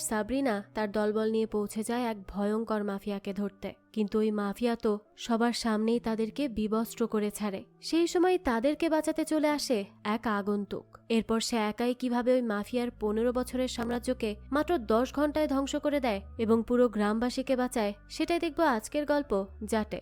সাবরিনা তার দলবল নিয়ে পৌঁছে যায় এক ভয়ঙ্কর মাফিয়াকে ধরতে, কিন্তু ওই মাফিয়া তো সবার সামনেই তাদেরকে বিবস্ত্র করে ছাড়ে। সেই সময় তাদেরকে বাঁচাতে চলে আসে এক আগন্তুক। এরপর সে একাই কিভাবে ওই মাফিয়ার 15 বছরের সাম্রাজ্যকে মাত্র 10 ঘন্টায় ধ্বংস করে দেয় এবং পুরো গ্রামবাসীকে বাঁচায়, সেটাই দেখব আজকের গল্প জাটে।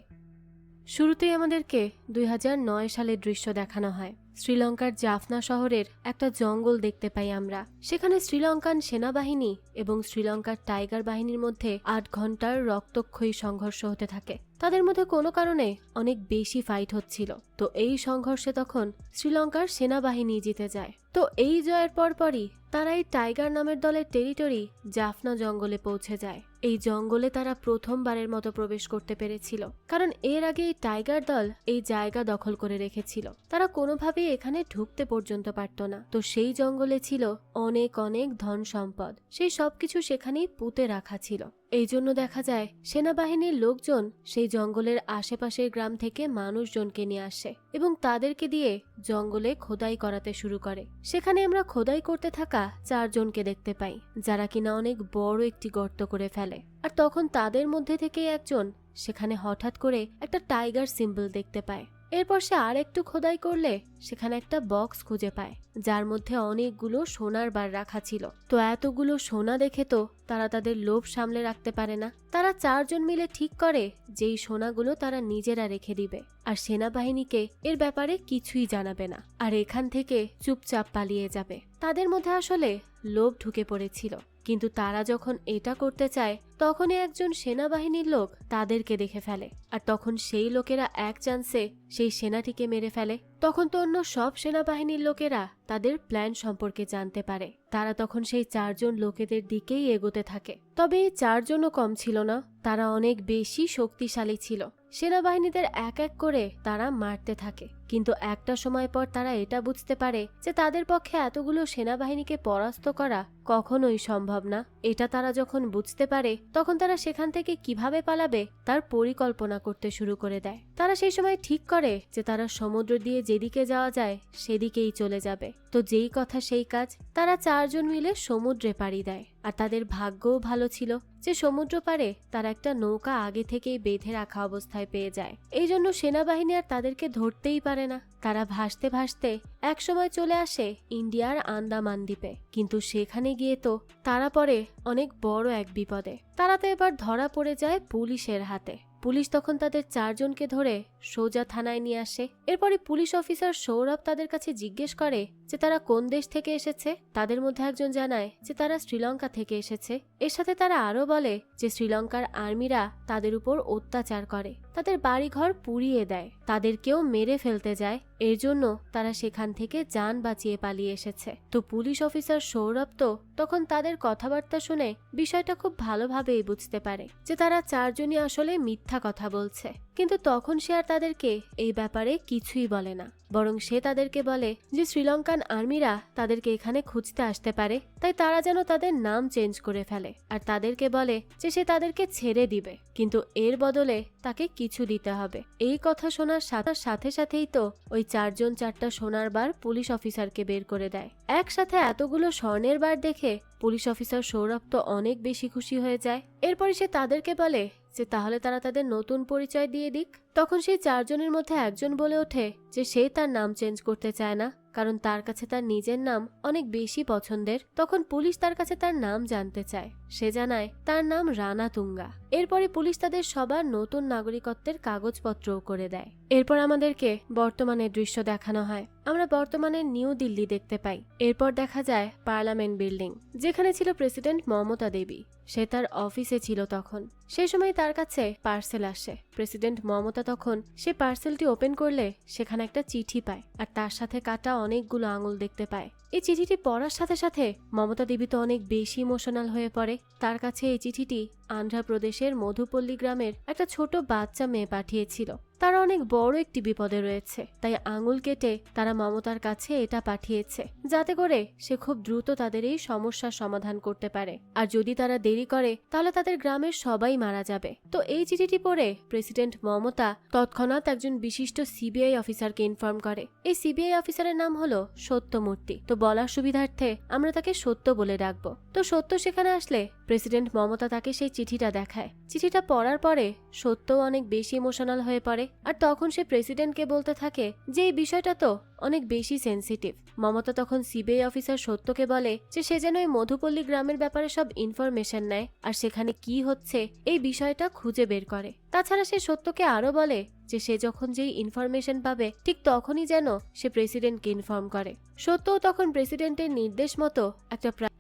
শুরুতেই আমাদেরকে 2009 সালের দৃশ্য দেখানো হয়। শ্রীলঙ্কার জাফনা শহরের একটা জঙ্গল দেখতে পাই আমরা। সেখানে শ্রীলঙ্কান সেনাবাহিনী এবং শ্রীলঙ্কার টাইগার বাহিনীর মধ্যে 8 ঘন্টার রক্তক্ষয়ী সংঘর্ষ হতে থাকে। তাদের মধ্যে কোনো কারণে অনেক বেশি ফাইট হচ্ছিল। তো এই সংঘর্ষে তখন শ্রীলঙ্কার সেনাবাহিনী জিতে যায়। তো এই জয়ের পরপরই তারা এই টাইগার নামের দলের টেরিটরি জাফনা জঙ্গলে পৌঁছে যায়। এই জঙ্গলে তারা প্রথমবারের মতো প্রবেশ করতে পেরেছিল, কারণ এর আগে এই টাইগার দল এই জায়গা দখল করে রেখেছিল। তারা কোনোভাবেই এখানে ঢুকতে পর্যন্ত পারত না। তো সেই জঙ্গলে ছিল অনেক অনেক ধন সম্পদ, সেই সবকিছু সেখানেই পুঁতে রাখা ছিল। এই জন্য দেখা যায় সেনাবাহিনীর লোকজন সেই জঙ্গলের আশেপাশের গ্রাম থেকে মানুষজনকে নিয়ে আসে এবং তাদেরকে দিয়ে জঙ্গলে খোদাই করাতে শুরু করে। সেখানে আমরা খোদাই করতে থাকা 4 জনকে দেখতে পাই, যারা কিনা অনেক বড় একটি গর্ত করে ফেলে। আর তখন তাদের মধ্যে থেকে একজন সেখানে হঠাৎ করে একটা টাইগার সিম্বল দেখতে পায়। এরপর সে আর একটু খোদাই করলে সেখানে একটা বক্স খুঁজে পায়, যার মধ্যে অনেকগুলো সোনার বার রাখা ছিল। তো এতগুলো সোনা দেখে তো তারা তাদের লোভ সামলে রাখতে পারে না। তারা 4 জন মিলে ঠিক করে যে এই সোনাগুলো তারা নিজেরা রেখে দিবে আর সেনাবাহিনীকে এর ব্যাপারে কিছুই জানাবে না, আর এখান থেকে চুপচাপ পালিয়ে যাবে। তাদের মধ্যে আসলে লোভ ঢুকে পড়েছিল, কিন্তু তারা যখন এটা করতে চায় তখনই একজন সেনাবাহিনীর লোক তাদেরকে দেখে ফেলে, আর তখন সেই লোকেরা এক চান্সে সেই সেনাটিকে মেরে ফেলে। তখন তো অন্য সব সেনাবাহিনীর লোকেরা তাদের প্ল্যান সম্পর্কে জানতে পারে। তারা তখন সেই 4 জন লোকেদের দিকেই এগোতে থাকে। তবে এই 4 জনও কম ছিল না, তারা অনেক বেশি শক্তিশালী ছিল। সেনাবাহিনীদের এক এক করে তারা মারতে থাকে, কিন্তু একটা সময় পর তারা এটা বুঝতে পারে যে তাদের পক্ষে এতগুলো সেনাবাহিনীকে পরাস্ত করা কখনোই সম্ভব না। এটা তারা যখন বুঝতে পারে তখন তারা সেখান থেকে কিভাবে পালাবে তার পরিকল্পনা করতে শুরু করে দেয়। তারা সেই সময় ঠিক করে যে তারা সমুদ্র দিয়ে যেদিকে যাওয়া যায় সেদিকেই চলে যাবে। তো যেই কথা সেই কাজ, তারা 4 জন মিলে সমুদ্রে পাড়ি দেয়। আর তাদের ভাগ্যও ভালো ছিল যে সমুদ্র পাড়ে তারা একটা নৌকা আগে থেকেই বেঁধে রাখা অবস্থায় পেয়ে যায়। এই জন্য সেনাবাহিনী আর তাদেরকে ধরতেই পারে না। তারা ভাসতে ভাসতে এক সময় চলে আসে ইন্ডিয়ার আন্দামান দ্বীপে, কিন্তু সেখানে গিয়ে তো তারা পড়ে অনেক বড় এক বিপদে। তারা তো এবার ধরা পড়ে যায় পুলিশের হাতে। পুলিশ তখন তাদের 4 জনকে ধরে সোজা থানায় নিয়ে আসে। এরপরে পুলিশ অফিসার সৌরভ তাদের কাছে জিজ্ঞেস করে যে তারা কোন দেশ থেকে এসেছে। তাদের মধ্যে একজন জানায় যে তারা শ্রীলঙ্কা থেকে এসেছে। এর সাথে তারা আরো বলে যে শ্রীলঙ্কার আর্মিরা তাদের উপর অত্যাচার করে, তাদের বাড়িঘর পুড়িয়ে দেয়, তাদেরকেও মেরে ফেলতে যায়। এর জন্য তারা সেখান থেকে জান বাঁচিয়ে পালিয়ে এসেছে। তো পুলিশ অফিসার সৌরভ তো তখন তাদের কথাবার্তা শুনে বিষয়টা খুব ভালোভাবেই বুঝতে পারে যে তারা 4 জনই আসলে মিথ্যা কথা বলছে। কিন্তু তখন সে আর তাদেরকে এই ব্যাপারে কিছুই বলে না, বরং সে তাদেরকে বলে যে শ্রীলঙ্কান আর্মিরা তাদেরকে এখানে খুঁজতে আসতে পারে, তাই তারা যেন তাদের নাম চেঞ্জ করে ফেলে। আর তাদেরকে বলে যে সে তাদেরকে ছেড়ে দিবে, কিন্তু এর বদলে তাকে কিছু দিতে হবে। এই কথা শোনার সাথে সাথেই তো ওই 4 জন 4টা সোনার বার পুলিশ অফিসারকে বের করে দেয়। একসাথে এতগুলো স্বর্ণের বার দেখে পুলিশ অফিসার সৌরভ তো অনেক বেশি খুশি হয়ে যায়। এরপরে সে তাদেরকে বলে যে তাহলে তারা তাদের নতুন পরিচয় দিয়ে দিক। তখন সেই 4 জনের মধ্যে একজন বলে ওঠে যে সে তার নাম চেঞ্জ করতে চায় না, কারণ তার কাছে তার নিজের নাম অনেক বেশি পছন্দের। তখন পুলিশ তার কাছে তার নাম জানতে চায়। সে জানায় তার নাম রানা তুঙ্গা। এরপরে পুলিশ তাদের সবার নতুন নাগরিকত্বের কাগজপত্রও করে দেয়। এরপর আমাদেরকে বর্তমানের দৃশ্য দেখানো হয়। আমরা বর্তমানে নিউ দিল্লি দেখতে পাই। এরপর দেখা যায় পার্লামেন্ট বিল্ডিং, যেখানে ছিল প্রেসিডেন্ট মমতা দেবী। সে তার অফিসে ছিল তখন। সেই সময় তার কাছে পার্সেল আসে। প্রেসিডেন্ট মমতা তখন সে পার্সেলটি ওপেন করলে সেখানে একটা চিঠি পায়, আর তার সাথে কাটা অনেকগুলো আঙুল দেখতে পায়। এই চিঠিটি পড়ার সাথে সাথে মমতা দেবী তো অনেক বেশি ইমোশনাল হয়ে পড়ে। তার কাছে এই চিঠিটি আন্ধ্রপ্রদেশের মধুপল্লী গ্রামের একটা ছোট বাচ্চা মেয়ে পাঠিয়েছিল। তারা অনেক বড় একটি বিপদে রয়েছে, তাই আঙুল কেটে তারা মমতার কাছে এটা পাঠিয়েছে, যাতে করে সে খুব দ্রুত তাদের এই সমস্যার সমাধান করতে পারে। আর যদি তারা দেরি করে তাহলে তাদের গ্রামের সবাই মারা যাবে। তো এই চিঠিটি পড়ে প্রেসিডেন্ট মমতা তৎক্ষণাৎ একজন বিশিষ্ট সিবিআই অফিসারকে ইনফর্ম করে। এই সিবিআই অফিসারের নাম হলো সত্যমূর্তি। তো বলার সুবিধার্থে আমরা তাকে সত্য বলে ডাকবো। তো সত্য সেখানে আসলে প্রেসিডেন্ট মমতা তাকে সেই চিঠিটা দেখায়। চিঠিটা পড়ার পরে সত্যও অনেক বেশি ইমোশনাল হয়ে পড়ে, আর তখন সে প্রেসিডেন্টকে বলতে থাকে যে এই বিষয়টা তো অনেক বেশি সেন্সিটিভ। মমতা তখন সিবিআই অফিসার সত্যকে বলে যে সে যেন এই মধুপল্লী গ্রামের ব্যাপারে সব ইনফরমেশন নেয় আর সেখানে কি হচ্ছে এই বিষয়টা খুঁজে বের করে। তাছাড়া সে সত্যকে আরো বলে যে সে যখন যেই ইনফরমেশন পাবে ঠিক তখনই যেন সে প্রেসিডেন্টকে ইনফর্ম করে। সত্যও তখন প্রেসিডেন্টের নির্দেশ মতো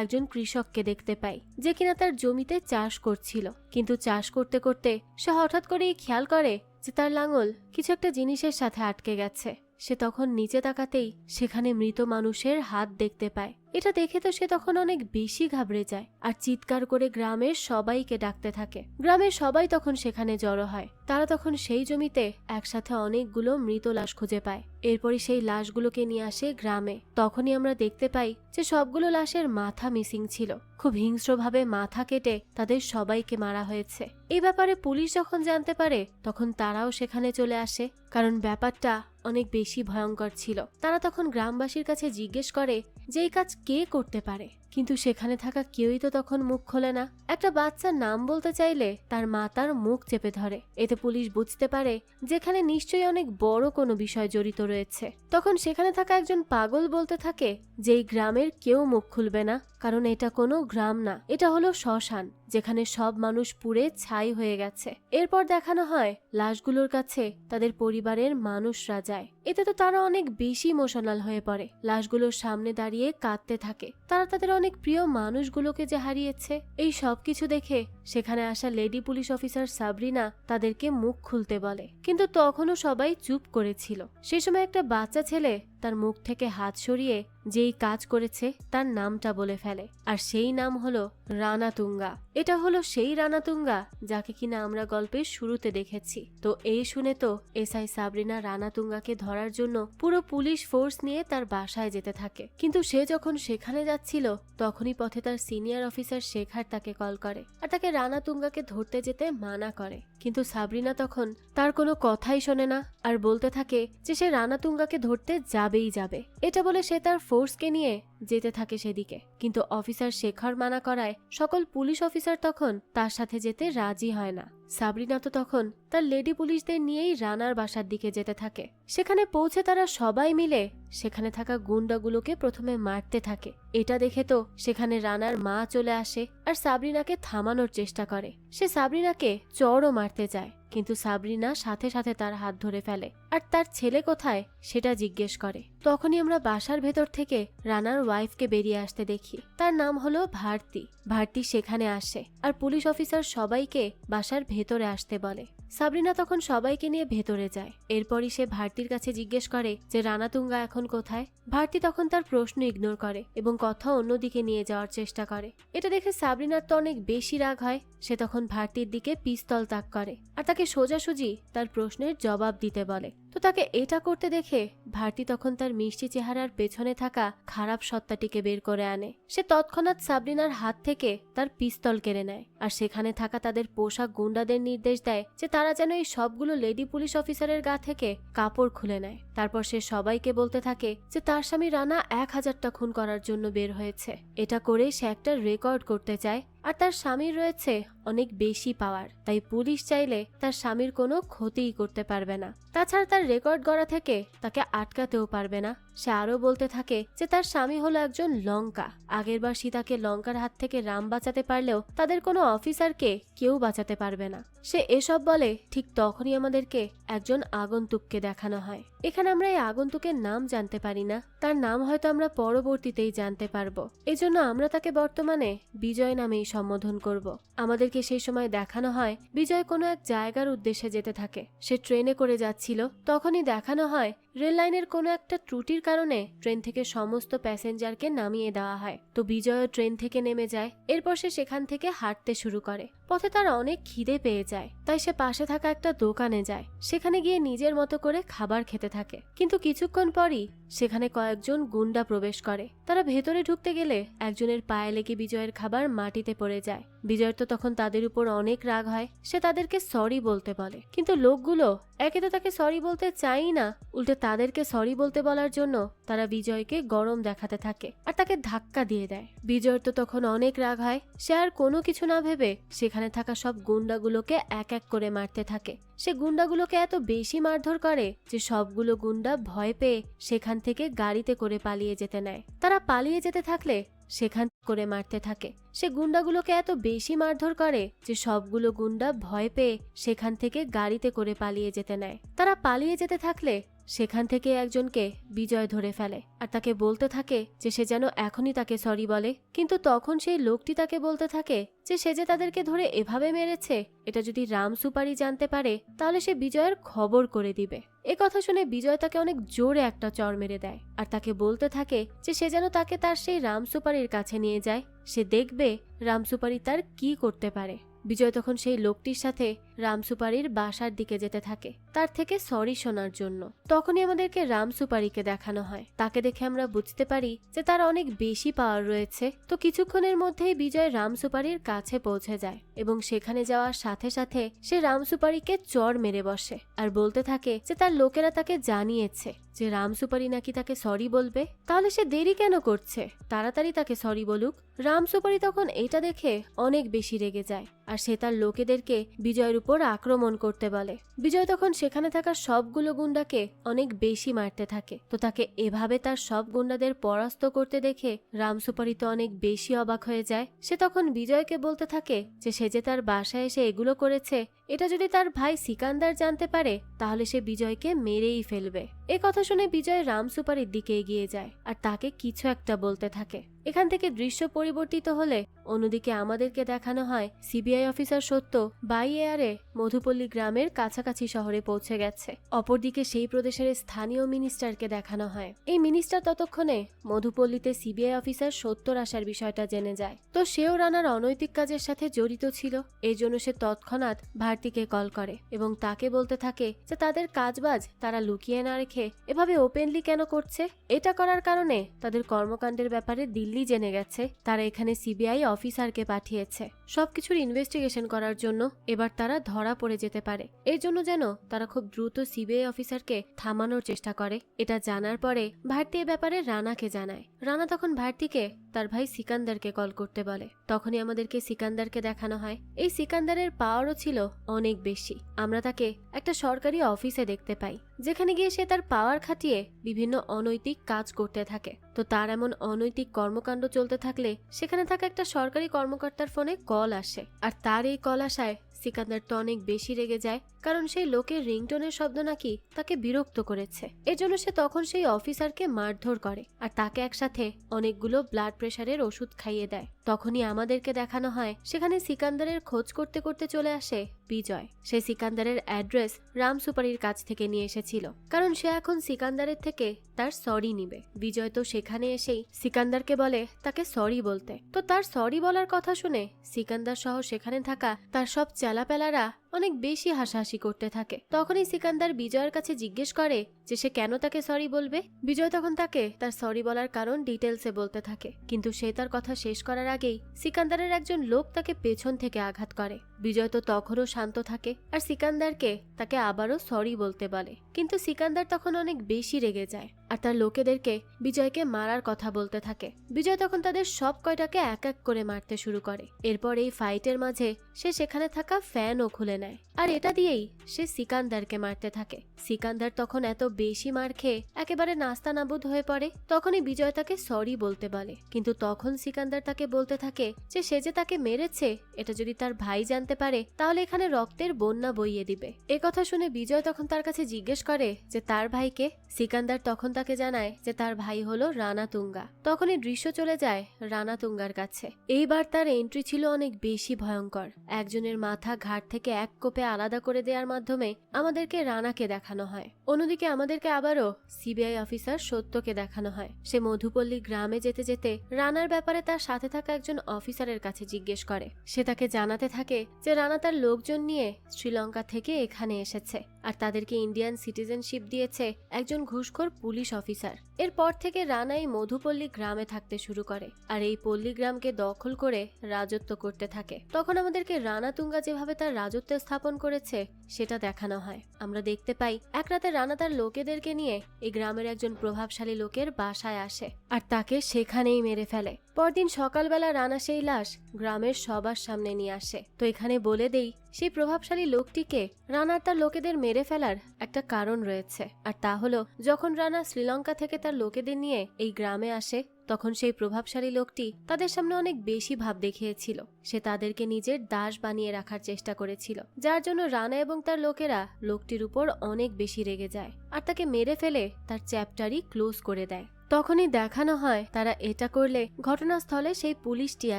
একজন কৃষককে দেখতে পায় যে কিনা তার জমিতে চাষ করছিল, কিন্তু চাষ করতে করতে সে হঠাৎ করেই খেয়াল করে যে তার লাঙল কিছু একটা জিনিসের সাথে আটকে গেছে। সে তখন নিচে তাকাতেই সেখানে মৃত মানুষের হাত দেখতে পায়। এটা দেখে তো সে তখন অনেক বেশি ঘাবড়ে যায় আর চিৎকার করে গ্রামের সবাইকে ডাকতে থাকে। গ্রামের সবাই তখন সেখানে জড়ো হয়। তারা তখন সেই জমিতে একসাথে অনেকগুলো মৃত লাশ খুঁজে পায়। এরপরই সেই লাশগুলোকে নিয়ে আসে গ্রামে। তখনই আমরা দেখতে পাই যে সবগুলো লাশের মাথা মিসিং ছিল। খুব হিংস্রভাবে মাথা কেটে তাদের সবাইকে মারা হয়েছে। এই ব্যাপারে পুলিশ যখন জানতে পারে তখন তারাও সেখানে চলে আসে, কারণ ব্যাপারটা অনেক বেশি ভয়ঙ্কর ছিল। তারা তখন গ্রামবাসীর কাছে জিজ্ঞেস করে যে এই কাজ কে করতে পারে, কিন্তু সেখানে থাকা কেউই তো তখন মুখ খোলে না। একটা বাচ্চার নাম বলতে চাইলে তার মা তার মুখ চেপে ধরে। এতে পুলিশ বুঝতে পারে যেখানে নিশ্চয়ই অনেক বড় কোনো বিষয় জড়িত রয়েছে। তখন সেখানে থাকা একজন পাগল বলতে থাকে যে এই গ্রামের কেউ মুখ খুলবে না, কারণ এটা কোনো গ্রাম না, এটা হলো শ্মশান যেখানে সব মানুষ পুড়ে ছাই হয়ে গেছে। এরপর দেখানো হয় লাশগুলোর কাছে তাদের পরিবারের মানুষরা যায়। এতে তো তারা অনেক বেশি ইমোশনাল হয়ে পড়ে। লাশগুলোর সামনে দাঁড়িয়ে কাঁদতে থাকে। তারা তাদের অনেক প্রিয় মানুষগুলোকে যে হারিয়েছে। এই সব কিছু দেখে সেখানে আসা লেডি পুলিশ অফিসার সাবরিনা তাদেরকে মুখ খুলতে বলে, কিন্তু তখনও সবাই চুপ করেছিল। সে সময় একটা বাচ্চা ছেলে তার মুখ থেকে হাত সরিয়ে যেই কাজ করেছে তার নামটা বলে ফেলে, আর সেই নাম হলো রানাতুঙ্গা। এটা হলো সেই রানাতুঙ্গা যাকে কিনা আমরা গল্পের শুরুতে দেখেছি। তো এই শুনে তো এসআই সাবরিনা রানাতুঙ্গাকে ধরার জন্য পুরো পুলিশ ফোর্স নিয়ে তার বাসায় যেতে থাকে। কিন্তু সে যখন সেখানে যাচ্ছিল তখনই পথে তার সিনিয়র অফিসার শেখার তাকে কল করে আর তাকে রানাতুঙ্গাকে ধরতে যেতে মানা করে। কিন্তু সাবরিনা তখন তার কোনো কথাই শোনে না আর বলতে থাকে যে সে রানাতুঙ্গাকে ধরতে যাবেই যাবে। এটা বলে সে তার ফোর্সকে নিয়ে যেতে থাকে সেদিকে, কিন্তু অফিসার শেখর মানা করায় সকল পুলিশ অফিসার তখন তার সাথে যেতে রাজি হয় না। সাবরিনা তো তখন তার লেডি পুলিশদের নিয়েই রানার বাসার দিকে যেতে থাকে। সেখানে পৌঁছে তারা সবাই মিলে সেখানে থাকা গুন্ডাগুলোকে প্রথমে মারতে থাকে। এটা দেখে তো সেখানে রানার মা চলে আসে আর সাবরিনাকে থামানোর চেষ্টা করে। সে সাবরিনাকে চড়ও মারতে যায়, কিন্তু সাবরিনা সাথে সাথে তার হাত ধরে ফেলে আর তার ছেলে কোথায় সেটা জিজ্ঞেস করে। তখনই আমরা বাসার ভেতর থেকে রানার ওয়াইফকে বেরিয়ে আসতে দেখি। তার নাম হলো ভারতী। ভারতী সেখানে আসে আর পুলিশ অফিসার সবাইকে বাসার ভেতরে আসতে বলে। সাবরিনা তখন সবাইকে নিয়ে ভেতরে যায়। এরপরই সে ভারতীর কাছে জিজ্ঞেস করে যে রানাতুঙ্গা এখন কোথায়। ভারতী তখন তার প্রশ্ন ইগনোর করে এবং কথা অন্যদিকে নিয়ে যাওয়ার চেষ্টা করে। এটা দেখে সাবরিনার তো অনেক বেশি রাগ হয়। সে তখন ভারতীর দিকে পিস্তল তাক করে আর তাকে সোজাসুজি তার প্রশ্নের জবাব দিতে বলে। তো তাকে এটা করতে দেখে ভারতী তখন তার মিষ্টি চেহারার পেছনে থাকা খারাপ সত্তাটিকে বের করে আনে। সে তৎক্ষণাৎ সাবরিনার হাত থেকে তার পিস্তল কেড়ে নেয় আর সেখানে থাকা তাদের পোশাক গুন্ডাদের নির্দেশ দেয় যে তারা যেন এই সবগুলো লেডি পুলিশ অফিসারের গা থেকে কাপড় খুলে নেয়। তারপর সে সবাইকে বলতে থাকে যে তার স্বামী রানা 1000টা খুন করার জন্য বের হয়েছে। এটা করে সে একটা রেকর্ড করতে চায় আর তার স্বামীর রয়েছে অনেক বেশি পাওয়ার, তাই পুলিশ চাইলে তার স্বামীর কোনো ক্ষতিই করতে পারবে না। তাছাড়া তার রেকর্ড গড়া থেকে তাকে আটকাতেও পারবে না। সে আরো বলতে থাকে যে তার স্বামী হলো একজন লঙ্কা। আগেরবার সীতাকে লঙ্কার হাত থেকে রাম বাঁচাতে পারলেও তাদের কোনো অফিসারকে কেউ বাঁচাতে পারবে না। সে এসব বলে ঠিক তখনই আমাদেরকে একজন আগন্তুককে দেখানো হয়। এখানে আমরা এই আগন্তুকের নাম জানতে পারি না, তার নাম হয়তো আমরা পরবর্তীতেই জানতে পারবো। এজন্য আমরা তাকে বর্তমানে বিজয় নামেই সম্বোধন করব। আমাদেরকে সেই সময় দেখানো হয় বিজয় কোনো এক জায়গার উদ্দেশ্যে যেতে থাকে। সে ট্রেনে করে যাচ্ছিল, তখনই দেখানো হয় রেল লাইনের কোনো একটা ত্রুটির কারণে ট্রেন থেকে সমস্ত প্যাসেঞ্জারকে নামিয়ে দেওয়া হয়। তো বিজয় ট্রেন থেকে নেমে যায়। এরপর সে সেখান থেকে হাঁটতে শুরু করে। পথে তার অনেক খিদে পেয়ে যায়, তাই সে পাশে থাকা একটা দোকানে যায়। সেখানে গিয়ে নিজের মতো করে খাবার খেতে থাকে, কিন্তু কিছুক্ষণ পরই সেখানে কয়েকজন গুন্ডা প্রবেশ করে। তারা ভেতরে ঢুকতে গেলে একজনের পায়ে লেগে বিজয়ের খাবার মাটিতে পড়ে যায়। বিজয়ের তো তখন তাদের উপর অনেক রাগ হয়। সে তাদেরকে সরি বলতে বলে, কিন্তু লোকগুলো একে তো তাকে সরি বলতে চাই না, উল্টে তাদেরকে সরি বলতে বলার জন্য তারা বিজয়কে গরম দেখাতে থাকে আর তাকে ধাক্কা দিয়ে দেয়। বিজয়ের তো তখন অনেক রাগ হয়। সে আর কোনো কিছু না ভেবে সেখানে থাকা সব গুন্ডাগুলোকে এক এক করে মারতে থাকে। সে গুন্ডাগুলোকে এত বেশি মারধর করে যে সবগুলো গুন্ডা ভয় পেয়ে সেখান থেকে গাড়িতে করে পালিয়ে যেতে নেয়। তারা পালিয়ে যেতে থাকলে সেখান করে মারতে থাকে। সে গুন্ডাগুলোকে এত বেশি মারধর করে যে সবগুলো গুন্ডা ভয় পেয়ে সেখান থেকে গাড়িতে করে পালিয়ে যেতে নেয়। তারা পালিয়ে যেতে থাকলে সেখান থেকে একজনকে বিজয় ধরে ফেলে আর তাকে বলতে থাকে যে সে যেন এখনই তাকে সরি বলে। কিন্তু তখন সেই লোকটি তাকে বলতে থাকে যে সে যে তাদেরকে ধরে এভাবে মেরেছে, এটা যদি রাম সুপারি জানতে পারে তাহলে সে বিজয়ের খবর করে দিবে। এ কথা শুনে বিজয় তাকে অনেক জোরে একটা চড় মেরে দেয় আর তাকে বলতে থাকে যে সে যেন তাকে তার সেই রাম সুপারির কাছে নিয়ে যায়। সে দেখবে রাম সুপারি তার কি করতে পারে। বিজয় তখন সেই লোকটির সাথে রাম সুপারির বাসার দিকে যেতে থাকে তার থেকে সরি শোনার জন্য। তখনই আমাদেরকে রাম সুপারিকে দেখানো হয়। তাকে দেখে আমরা বুঝতে পারি যে তার অনেক বেশি পাওয়ার রয়েছে। তো কিছুক্ষণের মধ্যেই বিজয় রাম সুপারির কাছে পৌঁছে যায় এবং সেখানে যাওয়ার সাথে সাথে সে রাম সুপারিকে চড় মেরে বসে আর বলতে থাকে যে তার লোকেরা তাকে জানিয়েছে যে রাম সুপারি নাকি তাকে সরি বলবে, তাহলে সে দেরি কেন করছে, তাড়াতাড়ি তাকে সরি বলুক। রাম সুপারি তখন এটা দেখে অনেক বেশি রেগে যায় আর সে তার লোকেদেরকে বিজয়ের উপর আক্রমণ করতে বলে। বিজয় তখন সেখানে থাকা সবগুলো গুন্ডাকে অনেক বেশি মারতে থাকে। তো তাকে এভাবে তার সব গুন্ডাদের পরাস্ত করতে দেখে রাম সুপারি তো অনেক বেশি অবাক হয়ে যায়। সে তখন বিজয়কে বলতে থাকে যে সে যে তার বাসায় এসে এগুলো করেছে, এটা যদি তার ভাই সিকান্দার জানতে পারে তাহলে সে বিজয়কে মেরেই ফেলবে। এ কথা শুনে বিজয় রাম সুপারির দিকে এগিয়ে যায় আর তাকে কিছু একটা বলতে থাকে। এখান থেকে দৃশ্য পরিবর্তিত হলে অন্যদিকে আমাদেরকে দেখানো হয় সিবিআই অফিসার সত্য বাই এয়ারে মধুপল্লী গ্রামের কাছাকাছি শহরে পৌঁছে গেছে। অপরদিকে সেই প্রদেশের স্থানীয় মিনিস্টারকে দেখানো হয়। এই মিনিস্টার ততক্ষণে মধুপল্লীতে সিবিআই অফিসার সত্যর আসার বিষয়টা জেনে যায়। তো সেও রানার অনৈতিক কাজের সাথে জড়িত ছিল। এই জন্য সে তৎক্ষণাৎ ভারতীকে কল করে এবং তাকে বলতে থাকে যে তাদের কাজবাজ তারা লুকিয়ে না রেখে এভাবে ওপেনলি কেন করছে। এটা করার কারণে তাদের কর্মকাণ্ডের ব্যাপারে দিল্লি জেনে গেছে। তারা এখানে সিবিআই অফিসারকে পাঠিয়েছে সবকিছুর ইনভেস্টিগেশন করার জন্য। এবার তারা ধরা পড়ে যেতে পারে, এর জন্য যেন তারা খুব দ্রুত সিবিআই অফিসারকে থামানোর চেষ্টা করে। এটা জানার পরে ভারতী এ ব্যাপারে রানাকে জানায়। রানা তখন ভারতীকে তার ভাই সিকান্দারকে কল করতে বলে। তখনই আমাদেরকে সিকান্দারকে দেখানো হয়। এই সিকান্দারের পাওয়ারও ছিল অনেক বেশি। আমরা তাকে একটা সরকারি অফিসে দেখতে পাই যেখানে গিয়ে সে তার পাওয়ার খাটিয়ে বিভিন্ন অনৈতিক কাজ করতে থাকে। তো তার এমন অনৈতিক কর্মকাণ্ড চলতে থাকলে সেখানে থাকা একটা সরকারি কর্মকর্তার ফোনে কল আসে আর তার এই কল আসায় সিকান্দার তো অনেক বেশি রেগে যায়, কারণ সেই লোকের রিংটোনের শব্দ নাকি তাকে বিরক্ত করেছে। এর জন্য সে তখন সেই অফিসারকে মারধর করে আর তাকে একসাথে অনেকগুলো ব্লাড প্রেশারের ওষুধ খাইয়ে দেয়। তখনই আমাদেরকে দেখানো হয় সেখানে সিকান্দারের খোঁজ করতে করতে চলে আসে বিজয়। সে সিকান্দারের অ্যাড্রেস রাম সুপারির কাছ থেকে নিয়ে এসেছিল, কারণ সে এখন সিকান্দারের থেকে তার সরি নিবে। বিজয় তো সেখানে এসেই সিকান্দারকে বলে তাকে সরি বলতে। তো তার সরি বলার কথা শুনে সিকান্দার সহ সেখানে থাকা তার সব চেলাপেলারা অনেক বেশি হাসাহাসি করতে থাকে। তখনই সিকান্দার বিজয়ের কাছে জিজ্ঞেস করে যে সে কেন তাকে সরি বলবে। বিজয় তখন তাকে তার সরি বলার কারণ ডিটেলসে বলতে থাকে, কিন্তু সে তার কথা শেষ করার আগেই সিকান্দারের একজন লোক তাকে পেছন থেকে আঘাত করে। বিজয় তো তখনও শান্ত থাকে আর সিকান্দারকে তাকে আবারও সরি বলতে বলে, কিন্তু সিকান্দার তখন অনেক বেশি রেগে যায় আর তার লোকেদেরকে বিজয়কে মারার কথা বলতে থাকে। বিজয় তখন তাদের সব কয়টাকে এক এক করে মারতে শুরু করে। এরপর এই ফাইটের মাঝে সে সেখানে থাকা ফ্যানও খুলে নেয় আর এটা দিয়েই সে সিকান্দারকে মারতে থাকে। সিকান্দার তখন এত বেশি মার খেয়ে একেবারে নাস্তানাবুদ হয়ে পড়ে। তখনই বিজয় তাকে সরি বলতে বলে, কিন্তু তখন সিকান্দার তাকে বলতে থাকে যে সে যে তাকে মেরেছে এটা যদি তার ভাই জানতে পারে তাহলে এখানে রক্তের বন্যা বইয়ে দিবে। এ কথা শুনে বিজয় তখন তার কাছে জিজ্ঞেস করে যে তার ভাইকে। সিকান্দার তখন তাকে জানায় যে তার ভাই হলো রানা তুঙ্গা। তখনই দৃশ্য চলে যায় রানা তুঙ্গার কাছে। এইবার তার এন্ট্রি ছিল অনেক বেশি ভয়ঙ্কর। একজনের মাথা ঘাট থেকে এক কোপে আলাদা করে দেওয়ার মাধ্যমে আমাদেরকে রানাকে দেখানো হয়। অন্যদিকে আমাদেরকে আবারও সিবিআই অফিসার সত্যকে দেখানো হয়। সে মধুপল্লী গ্রামে যেতে যেতে রানার ব্যাপারে তার সাথে থাকা একজন অফিসারের কাছে জিজ্ঞেস করে। সে তাকে জানাতে থাকে যে রানা তার লোকজন নিয়ে শ্রীলঙ্কা থেকে এখানে এসেছে আর তাদেরকে ইন্ডিয়ান সিটিজেনশিপ দিয়েছে একজন ঘুষখোর পুলিশ অফিসার। এরপর থেকে রানা এই মধুপল্লী গ্রামে থাকতে শুরু করে আর এই পল্লী গ্রামকে দখল করে রাজত্ব করতে থাকে। তখন আমাদেরকে রানাতুঙ্গা যেভাবে তার রাজত্ব স্থাপন করেছে সেটা দেখানো হয়। আমরা দেখতে পাই এক রাতে রানা তার লোকেদেরকে নিয়ে এই গ্রামের একজন প্রভাবশালী লোকের বাসায় আসে আর তাকে সেখানেই মেরে ফেলে। পরদিন সকালবেলা রানা সেই লাশ গ্রামের সবার সামনে নিয়ে আসে। তো এখানে বলে দেই, সেই প্রভাবশালী লোকটিকে রানার তার লোকেদের মেরে ফেলার একটা কারণ রয়েছে, আর তা হলো যখন রানা শ্রীলঙ্কা থেকে তার লোকেদের নিয়ে এই গ্রামে আসে তখন সেই প্রভাবশালী লোকটি তাদের সামনে অনেক বেশি ভাব দেখিয়েছিল। সে তাদেরকে নিজের দাস বানিয়ে রাখার চেষ্টা করেছিল, যার জন্য রানা এবং তার লোকেরা লোকটির উপর অনেক বেশি রেগে যায় আর তাকে মেরে ফেলে তার চ্যাপ্টারই ক্লোজ করে দেয়। তখনই দেখানো হয় তারা এটা করলে ঘটনাস্থলে সেই পুলিশটি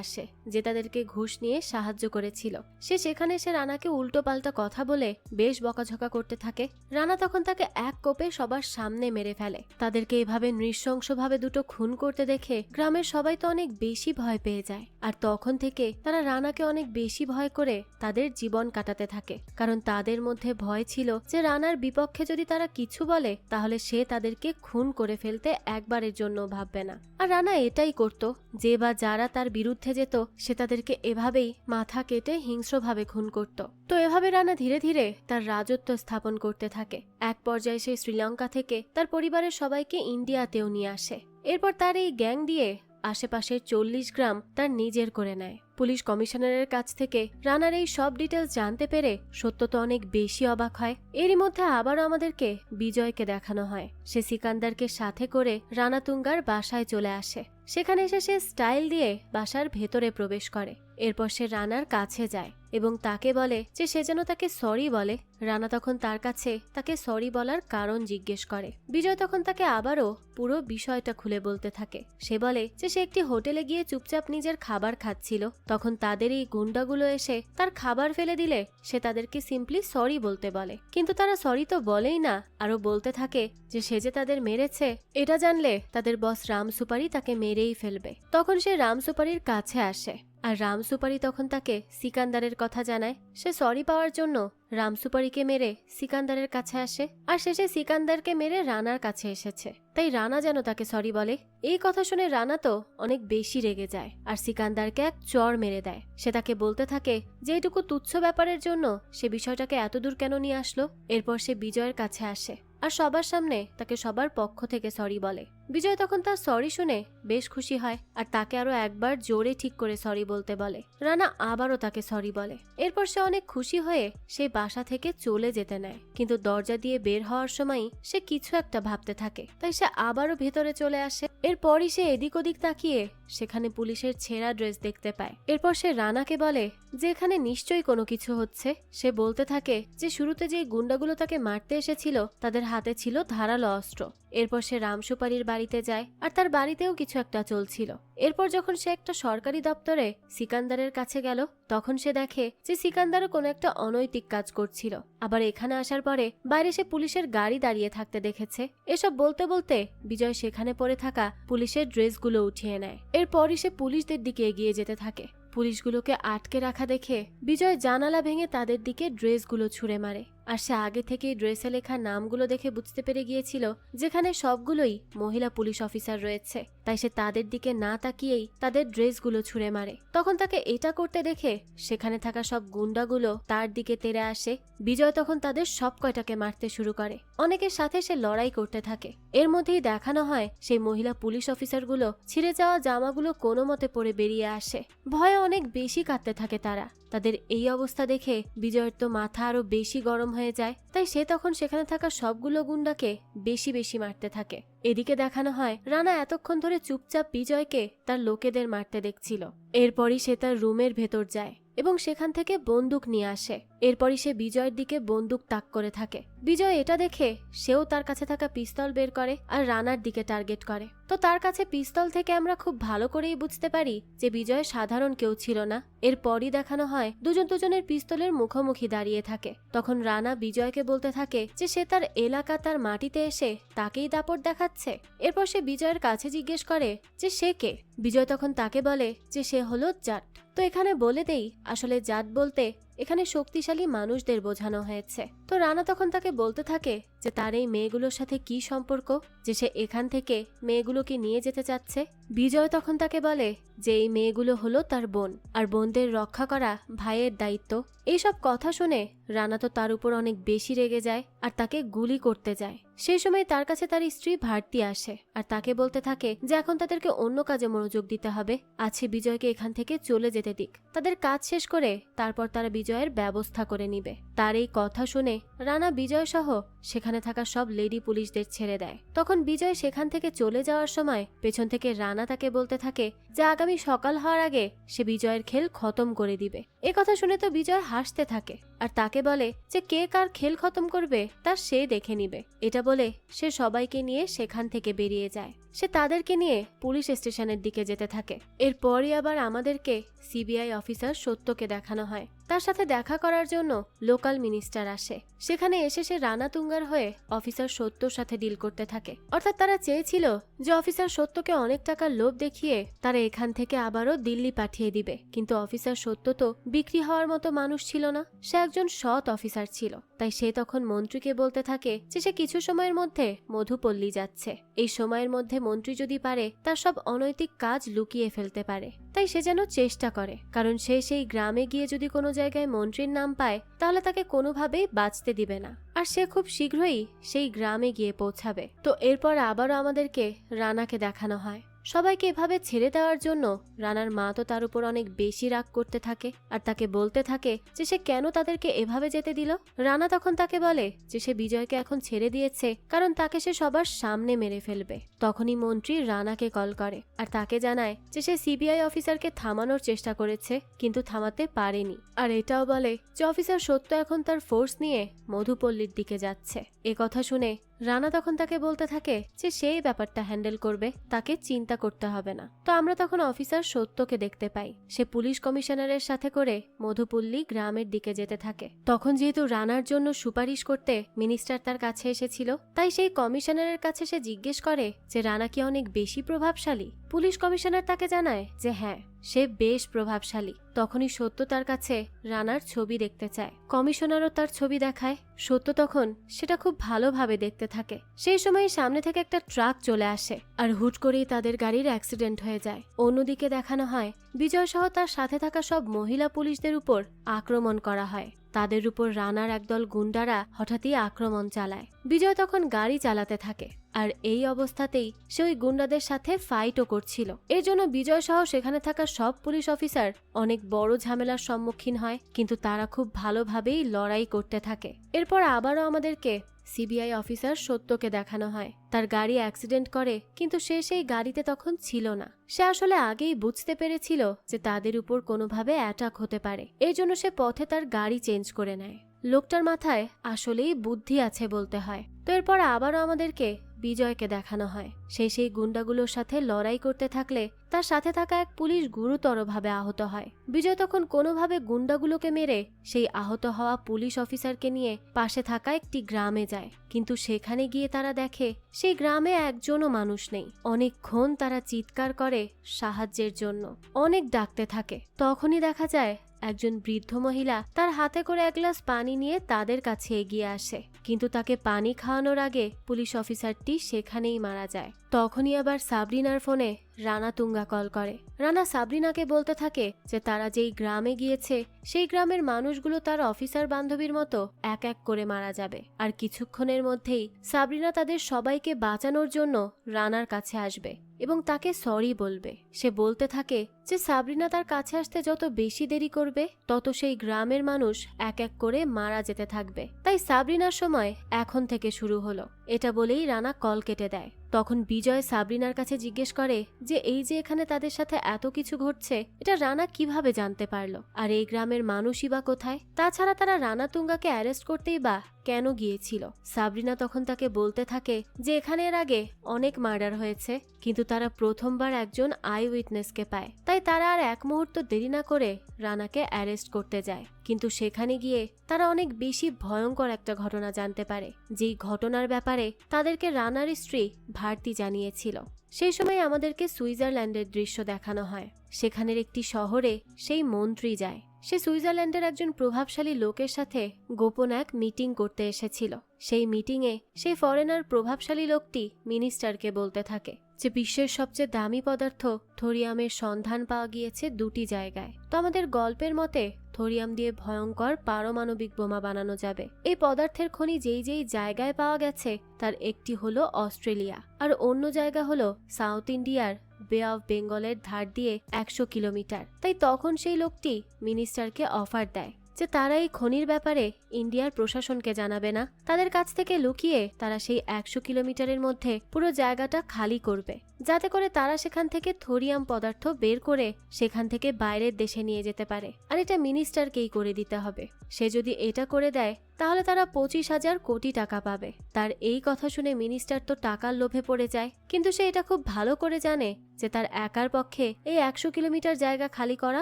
আসে যে তাদেরকে ঘুষ নিয়ে সাহায্য করেছিল। সে সেখানে এসে রানাকে উল্টো পাল্টা কথা বলে বেশ বকাঝকা করতে থাকে। রানা তখন তাকে এক কোপে সবার সামনে মেরে ফেলে। তাদেরকে এভাবে নৃশংসভাবে দুটো খুন করতে দেখে গ্রামের সবাই তো অনেক বেশি ভয় পেয়ে যায়, আর তখন থেকে তারা রানাকে অনেক বেশি ভয় করে তাদের জীবন কাটাতে থাকে, কারণ তাদের মধ্যে ভয় ছিল যে রানার বিপক্ষে যদি তারা কিছু বলে তাহলে সে তাদেরকে খুন করে ফেলতে একবারের জন্য ভাববে না। আর রানা এটাই করত, যে বা যারা তার বিরুদ্ধে যেত সে তাদেরকে এভাবেই মাথা কেটে হিংস্রভাবে খুন করত। তো এভাবে রানা ধীরে ধীরে তার রাজত্ব স্থাপন করতে থাকে। এক পর্যায়ে সে শ্রীলঙ্কা থেকে তার পরিবারের সবাইকে ইন্ডিয়াতেও নিয়ে আসে। এরপর তার এই গ্যাং দিয়ে আশেপাশের 40 গ্রাম তার নিজের করে নেয়। পুলিশ কমিশনারের কাছ থেকে রানার এই সব ডিটেলস জানতে পেরে সত্য তো অনেক বেশি অবাক হয়। এরই মধ্যে আবারও আমাদেরকে বিজয়কে দেখানো হয়। সে সিকান্দারকে সাথে করে রানাতুঙ্গার বাসায় চলে আসে। সেখানে এসে সে স্টাইল দিয়ে বাসার ভেতরে প্রবেশ করে। এরপর সে রানার কাছে যায় এবং তাকে বলে যে সে যেন তাকে সরি বলে। রানা তখন তার কাছে তাকে সরি বলার কারণ জিজ্ঞেস করে। বিজয় তখন তাকে আবারও পুরো বিষয়টা খুলে বলতে থাকে। সে বলে যে সে একটি হোটেলে গিয়ে চুপচাপ নিজের খাবার খাচ্ছিল, তখন তাদের এই গুন্ডাগুলো এসে তার খাবার ফেলে দিলে সে তাদেরকে সিম্পলি সরি বলতে বলে, কিন্তু তারা সরি তো বলেই না, আরো বলতে থাকে যে সে যে তাদের মেরেছে এটা জানলে তাদের বস রাম সুপারি তাকে মেরেই ফেলবে। তখন সে রাম সুপারির কাছে আসে আর রাম সুপারি তখন তাকে সিকান্দারের কথা জানায়। সে সরি পাওয়ার জন্য রাম সুপারিকে মেরে সিকান্দারের কাছে আসে আর শেষে সিকান্দারকে মেরে রানার কাছে এসেছে, তাই রানা যেন তাকে সরি বলে। এই কথা শুনে রানা তো অনেক বেশি রেগে যায় আর সিকান্দারকে এক চড় মেরে দেয়। সে তাকে বলতে থাকে যে এটুকু তুচ্ছ ব্যাপারের জন্য সে বিষয়টাকে এতদূর কেন নিয়ে আসলো। এরপর সে বিজয়ের কাছে আসে আর সবার সামনে তাকে সবার পক্ষ থেকে সরি বলে। বিজয় তখন তার সরি শুনে বেশ খুশি হয় আর তাকে আরো একবার জোরে ঠিক করে সরি বলতে বলে। রানা আবারও তাকে সরি বলে। এরপর সে অনেক খুশি হয়ে সেই বাসা থেকে চলে যেতে নেয়, কিন্তু দরজা দিয়ে বের হওয়ার সময় সে কিছু একটা ভাবতে থাকে, তাই সে আবারও ভেতরে চলে আসে। এরপরই সে এদিক ওদিক তাকিয়ে সেখানে পুলিশের ছেঁড়া ড্রেস দেখতে পায়। এরপর সে রানাকে বলে যে এখানে নিশ্চয়ই কোনো কিছু হচ্ছে। সে বলতে থাকে যে শুরুতে যে গুন্ডাগুলো তাকে মারতে এসেছিল তাদের হাতে ছিল ধারালো অস্ত্র। এরপর সে রাম সুপারির বাড়িতে যায় আর তার বাড়িতেও কিছু একটা চলছিল। এরপর যখন সে একটা সরকারি দপ্তরে সিকান্দারের কাছে গেল তখন সে দেখে যে সিকান্দারও কোনো একটা অনৈতিক কাজ করছিল। আবার এখানে আসার পরে বাইরে সে পুলিশের গাড়ি দাঁড়িয়ে থাকতে দেখেছে। এসব বলতে বলতে বিজয় সেখানে পড়ে থাকা পুলিশের ড্রেসগুলো উঠিয়ে নেয়। এরপরই সে পুলিশদের দিকে এগিয়ে যেতে থাকে। পুলিশগুলোকে আটকে রাখা দেখে বিজয় জানালা ভেঙে তাদের দিকে ড্রেসগুলো ছুঁড়ে মারে। আর সে আগে থেকেই ড্রেসে লেখা নামগুলো দেখে বুঝতে পেরে গিয়েছিল যেখানে সবগুলোই মহিলা পুলিশ অফিসার রয়েছে, তাই সে তাদের দিকে না তাকিয়েই তাদের ড্রেসগুলো ছুঁড়ে মারে। তখন তাকে এটা করতে দেখে সেখানে থাকা সব গুন্ডাগুলো তার দিকে তেড়ে আসে। বিজয় তখন তাদের সব কয়টাকে মারতে শুরু করে। অনেকের সাথে সে লড়াই করতে থাকে। এর মধ্যেই দেখানো হয় সেই মহিলা পুলিশ অফিসারগুলো ছিঁড়ে যাওয়া জামাগুলো কোনো মতে পরে বেরিয়ে আসে। ভয়ে অনেক বেশি কাঁদতে থাকে তারা। তাদের এই অবস্থা দেখে বিজয়ের তো মাথা আরো বেশি গরম হয়ে যায়, তাই সে তখন সেখানে থাকা সবগুলো গুন্ডাকে বেশি বেশি মারতে থাকে। এদিকে দেখানো হয় রানা এতক্ষণ ধরে চুপচাপ বিজয়কে তার লোকেদের মারতে দেখছিল। এরপরই সে তার রুমের ভেতর যায় এবং সেখান থেকে বন্দুক নিয়ে আসে। এরপরই সে বিজয়ের দিকে বন্দুক তাক করে থাকে। বিজয় এটা দেখে সেও তার কাছে থাকা পিস্তল বের করে আর রানার দিকে টার্গেট করে। তো তার কাছে পিস্তল থেকে আমরা খুব ভালো করেই বুঝতে পারি যে বিজয় সাধারণ কেউ ছিল না। এরপরই দেখানো হয় দুজন দুজনের পিস্তলের মুখোমুখি দাঁড়িয়ে থাকে। তখন রানা বিজয়কে বলতে থাকে যে সে তার এলাকা তার মাটিতে এসে তাকেই দাপট দেখাচ্ছে। এরপর সে বিজয়ের কাছে জিজ্ঞেস করে যে সে কে। বিজয় তখন তাকে বলে যে সে হলো জাট। তো এখানে বলে দেই আসলে জাট বলতে এখানে শক্তিশালী মানুষদের বোঝানো হয়েছে। তো রানা তখন তাকে বলতে থাকে যে তার এই মেয়েগুলোর সাথে কি সম্পর্ক, যে সে এখান থেকে মেয়েগুলোকে নিয়ে যেতে চাচ্ছে। বিজয় তখন তাকে বলে যে এই মেয়েগুলো হলো তার বোন, আর বোনদের রক্ষা করা ভাইয়ের দায়িত্ব। এইসব কথা শুনে রানা তো তার উপর অনেক বেশি রেগে যায় আর তাকে গুলি করতে যায়। সেই সময় তার কাছে তার স্ত্রী ভারতী আসে আর তাকে বলতে থাকে যে এখন তাদেরকে অন্য কাজে মনোযোগ দিতে হবে, আছে বিজয়কে এখান থেকে চলে যেতে দিক, তাদের কাজ শেষ করে তারপর তারা বিজয়ের ব্যবস্থা করে নিবে। তার এই কথা শুনে রানা বিজয় সহ সেখানে থাকা সব লেডি পুলিশদের ছেড়ে দেয়। তখন বিজয় সেখান থেকে চলে যাওয়ার সময় পেছন থেকে রানা তাকে বলতে থাকে যে আগামী সকাল হওয়ার আগে সে বিজয়ের খেল খতম করে দিবে। এ কথা শুনে তো বিজয় হাসতে থাকে আর তাকে বলে যে কে কার খেল খতম করবে তা সে দেখে নিবে। এটা বলে সে সবাইকে নিয়ে সেখান থেকে বেরিয়ে যায়। সে তাদেরকে নিয়ে পুলিশ স্টেশনের দিকে যেতে থাকে। এরপরই আবার আমাদেরকে সিবিআই অফিসার সত্যকে দেখানো হয়। তার সাথে দেখা করার জন্য লোকাল মিনিস্টার আসে। সেখানে এসে সে রানা তুঙ্গার হয়ে অফিসার সত্যর সাথে ডিল করতে থাকে। অর্থাৎ তারা চেয়েছিল যে অফিসার সত্যকে অনেক টাকার লোভ দেখিয়ে তারা এখান থেকে আবারও দিল্লি পাঠিয়ে দিবে, কিন্তু অফিসার সত্য তো বিক্রি হওয়ার মতো মানুষ ছিল না, সে একজন সৎ অফিসার ছিল। তাই সে তখন মন্ত্রীকে বলতে থাকে যে সে কিছু সময়ের মধ্যে মধুপল্লী যাচ্ছে। এই সময়ের মধ্যে মন্ত্রী যদি পারে তার সব অনৈতিক কাজ লুকিয়ে ফেলতে পারে, তাই সে যেন চেষ্টা করে, কারণ সে সেই গ্রামে গিয়ে যদি কোনো জায়গায় মন্ত্রীর নাম পায় তাহলে তাকে কোনোভাবেই বাঁচতে দিবে না, আর সে খুব শীঘ্রই সেই গ্রামে গিয়ে পৌঁছাবে। তো এরপর আবারও আমাদেরকে রানাকে দেখানো হয়। সবাইকে এভাবে ছেড়ে দেওয়ার জন্য রানার মা তো তার উপর অনেক বেশি রাগ করতে থাকে আর তাকে বলতে থাকে যে সে কেন তাদেরকে এভাবে যেতে দিল। রানা তখন তাকে বলে যে সে বিজয়কে এখন ছেড়ে দিয়েছে কারণ তাকে সে সবার সামনে মেরে ফেলবে। তখনই মন্ত্রী রানাকে কল করে আর তাকে জানায় যে সে সিবিআই অফিসারকে থামানোর চেষ্টা করেছে কিন্তু থামাতে পারেনি, আর এটাও বলে যে অফিসার সত্য এখন তার ফোর্স নিয়ে মধুপল্লীর দিকে যাচ্ছে। এ কথা শুনে রানা তখন তাকে বলতে থাকে যে সেই ব্যাপারটা হ্যান্ডেল করবে, তাকে চিন্তা করতে হবে না। তো আমরা তখন অফিসার সত্যকে দেখতে পাই, সে পুলিশ কমিশনারের সাথে করে মধুপল্লী গ্রামের দিকে যেতে থাকে। তখন যেহেতু রানার জন্য সুপারিশ করতে মিনিস্টার তার কাছে এসেছিল, তাই সেই কমিশনারের কাছে সে জিজ্ঞেস করে যে রানা কি অনেক বেশি প্রভাবশালী। পুলিশ কমিশনার তাকে জানায় যে হ্যাঁ, সে বেশ প্রভাবশালী। তখনই সত্য তার কাছে রানার ছবি দেখতে চায়। কমিশনারও তার ছবি দেখায়। সত্য তখন সেটা খুব ভালোভাবে দেখতে থাকে। সেই সময় সামনে থেকে একটা ট্রাক চলে আসে আর হুট করেই তাদের গাড়ির অ্যাক্সিডেন্ট হয়ে যায়। অন্যদিকে দেখানো হয় বিজয় সহ তার সাথে থাকা সব মহিলা পুলিশদের উপর আক্রমণ করা হয়। তাদের উপর রানার একদল গুন্ডারা হঠাৎই আক্রমণ চালায়। বিজয় তখন গাড়ি চালাতে থাকে আর এই অবস্থাতেই সে ওই গুন্ডাদের সাথে ফাইটও করছিল। এর জন্য বিজয় সহ সেখানে থাকা সব পুলিশ অফিসার অনেক বড় ঝামেলার সম্মুখীন হয়, কিন্তু তারা খুব ভালোভাবেই লড়াই করতে থাকে। এরপর আবারও আমাদেরকে সিবিআই অফিসার সত্যকে দেখানো হয়। তার গাড়ি অ্যাক্সিডেন্ট করে কিন্তু সে সেই গাড়িতে তখন ছিল না। সে আসলে আগেই বুঝতে পেরেছিল যে তাদের উপর কোনোভাবে অ্যাটাক হতে পারে, এর জন্য সে পথে তার গাড়ি চেঞ্জ করে নেয়। লোকটার মাথায় আসলেই বুদ্ধি আছে বলতে হয়। তো এরপর আবারও আমাদেরকে বিজয়কে দেখানো হয়। সেই গুন্ডাগুলোর সাথে লড়াই করতে থাকলে তার সাথে থাকা এক পুলিশ গুরুতরভাবে আহত হয়। বিজয় তখন কোনোভাবে গুন্ডাগুলোকে মেরে সেই আহত হওয়া পুলিশ অফিসারকে নিয়ে পাশে থাকা একটি গ্রামে যায়, কিন্তু সেখানে গিয়ে তারা দেখে সেই গ্রামে একজনও মানুষ নেই। অনেকক্ষণ তারা চিৎকার করে সাহায্যের জন্য, অনেক ডাকতে থাকে। তখনই দেখা যায় একজন বৃদ্ধ মহিলা তার হাতে করে এক গ্লাস পানি নিয়ে তাদের কাছে এগিয়ে আসে, কিন্তু তাকে পানি খাওয়ানোর আগে পুলিশ অফিসারটি সেখানেই মারা যায়। তখনই আবার সাবরিনার ফোনে রানা তুঙ্গা কল করে। রানা সাবরিনাকে বলতে থাকে যে তারা যেই গ্রামে গিয়েছে সেই গ্রামের মানুষগুলো তার অফিসার বান্ধবীর মতো এক এক করে মারা যাবে, আর কিছুক্ষণের মধ্যেই সাবরিনা তাদের সবাইকে বাঁচানোর জন্য রানার কাছে আসবে এবং তাকে সরি বলবে। সে বলতে থাকে যে সাবরিনা তার কাছে আসতে যত বেশি দেরি করবে তত সেই গ্রামের মানুষ এক এক করে মারা যেতে থাকবে, তাই সাবরিনার সময় এখন থেকে শুরু হলো। এটা বলেই রানা কল কেটে দেয়। তখন বিজয় সাবরিনার কাছে জিজ্ঞেস করে যে এই যে এখানে তাদের সাথে এত কিছু ঘটছে এটা রানা কিভাবে জানতে পারলো, আর এই গ্রামের মানুষই বা কোথায়? তাছাড়া তারা রানা তুঙ্গাকে অ্যারেস্ট করতেই বা কেন গিয়েছিল? সাবরিনা তখন তাকে বলতে থাকে যে এখানে এর আগে অনেক মার্ডার হয়েছে, কিন্তু তারা প্রথমবার একজন আই উইটনেসকে পায়, তাই তারা আর এক মুহূর্ত দেরি না করে রানাকে অ্যারেস্ট করতে যায়। কিন্তু সেখানে গিয়ে তারা অনেক বেশি ভয়ঙ্কর একটা ঘটনা জানতে পারে, যেই ঘটনার ব্যাপারে তাদেরকে রানার স্ত্রী ভারতী জানিয়েছিল। সেই সময় আমাদেরকে সুইজারল্যান্ডের দৃশ্য দেখানো হয়। সেখানের একটি শহরে সেই মন্ত্রী যায়। সে সুইজারল্যান্ডের একজন প্রভাবশালী লোকের সাথে গোপন এক মিটিং করতে এসেছিল। সেই মিটিংয়ে সেই ফরেনার প্রভাবশালী লোকটি মিনিস্টারকে বলতে থাকে যে বিশ্বের সবচেয়ে দামি পদার্থ থোরিয়ামের সন্ধান পাওয়া গিয়েছে দুটি জায়গায়। তো আমাদের গল্পের মতে থোরিয়াম দিয়ে ভয়ঙ্কর পারমাণবিক বোমা বানানো যাবে। এই পদার্থের খনি যেই যেই জায়গায় পাওয়া গেছে তার একটি হলো অস্ট্রেলিয়া, আর অন্য জায়গা হলো সাউথ ইন্ডিয়ার বে অফ বেঙ্গলের ধার দিয়ে 100 কিলোমিটার। তাই তখন সেই লোকটি মিনিস্টারকে অফার দেয় যে তারা এই খনির ব্যাপারে ইন্ডিয়ার প্রশাসনকে জানাবে না, তাদের কাছ থেকে লুকিয়ে তারা সেই 100 কিলোমিটারের মধ্যে পুরো জায়গাটা খালি করবে, যাতে করে তারা সেখান থেকে থোরিয়াম পদার্থ বের করে সেখান থেকে বাইরের দেশে নিয়ে যেতে পারে। আর এটা মিনিস্টারকেই করে দিতে হবে। সে যদি এটা করে দেয় তাহলে তারা 25,000 কোটি টাকা পাবে। তার এই কথা শুনে মিনিস্টার তো টাকার লোভে পড়ে যায়, কিন্তু সে এটা খুব ভালো করে জানে যে তার একার পক্ষে এই 100 কিলোমিটার জায়গা খালি করা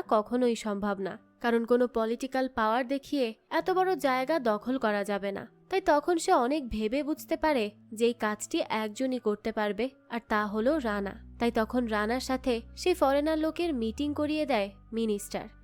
কখনোই সম্ভব না, কারণ কোনো পলিটিক্যাল পাওয়ার দেখিয়ে এত বড় জায়গা দখল করা যাবে না। তাই তখন সে অনেক ভেবে বুঝতে পারে যে এই কাজটি একজনই করতে পারবে, আর তা হলো রানা। তাই তখন রানার সাথে সেই ফরেনার লোকের মিটিং করিয়ে দেয়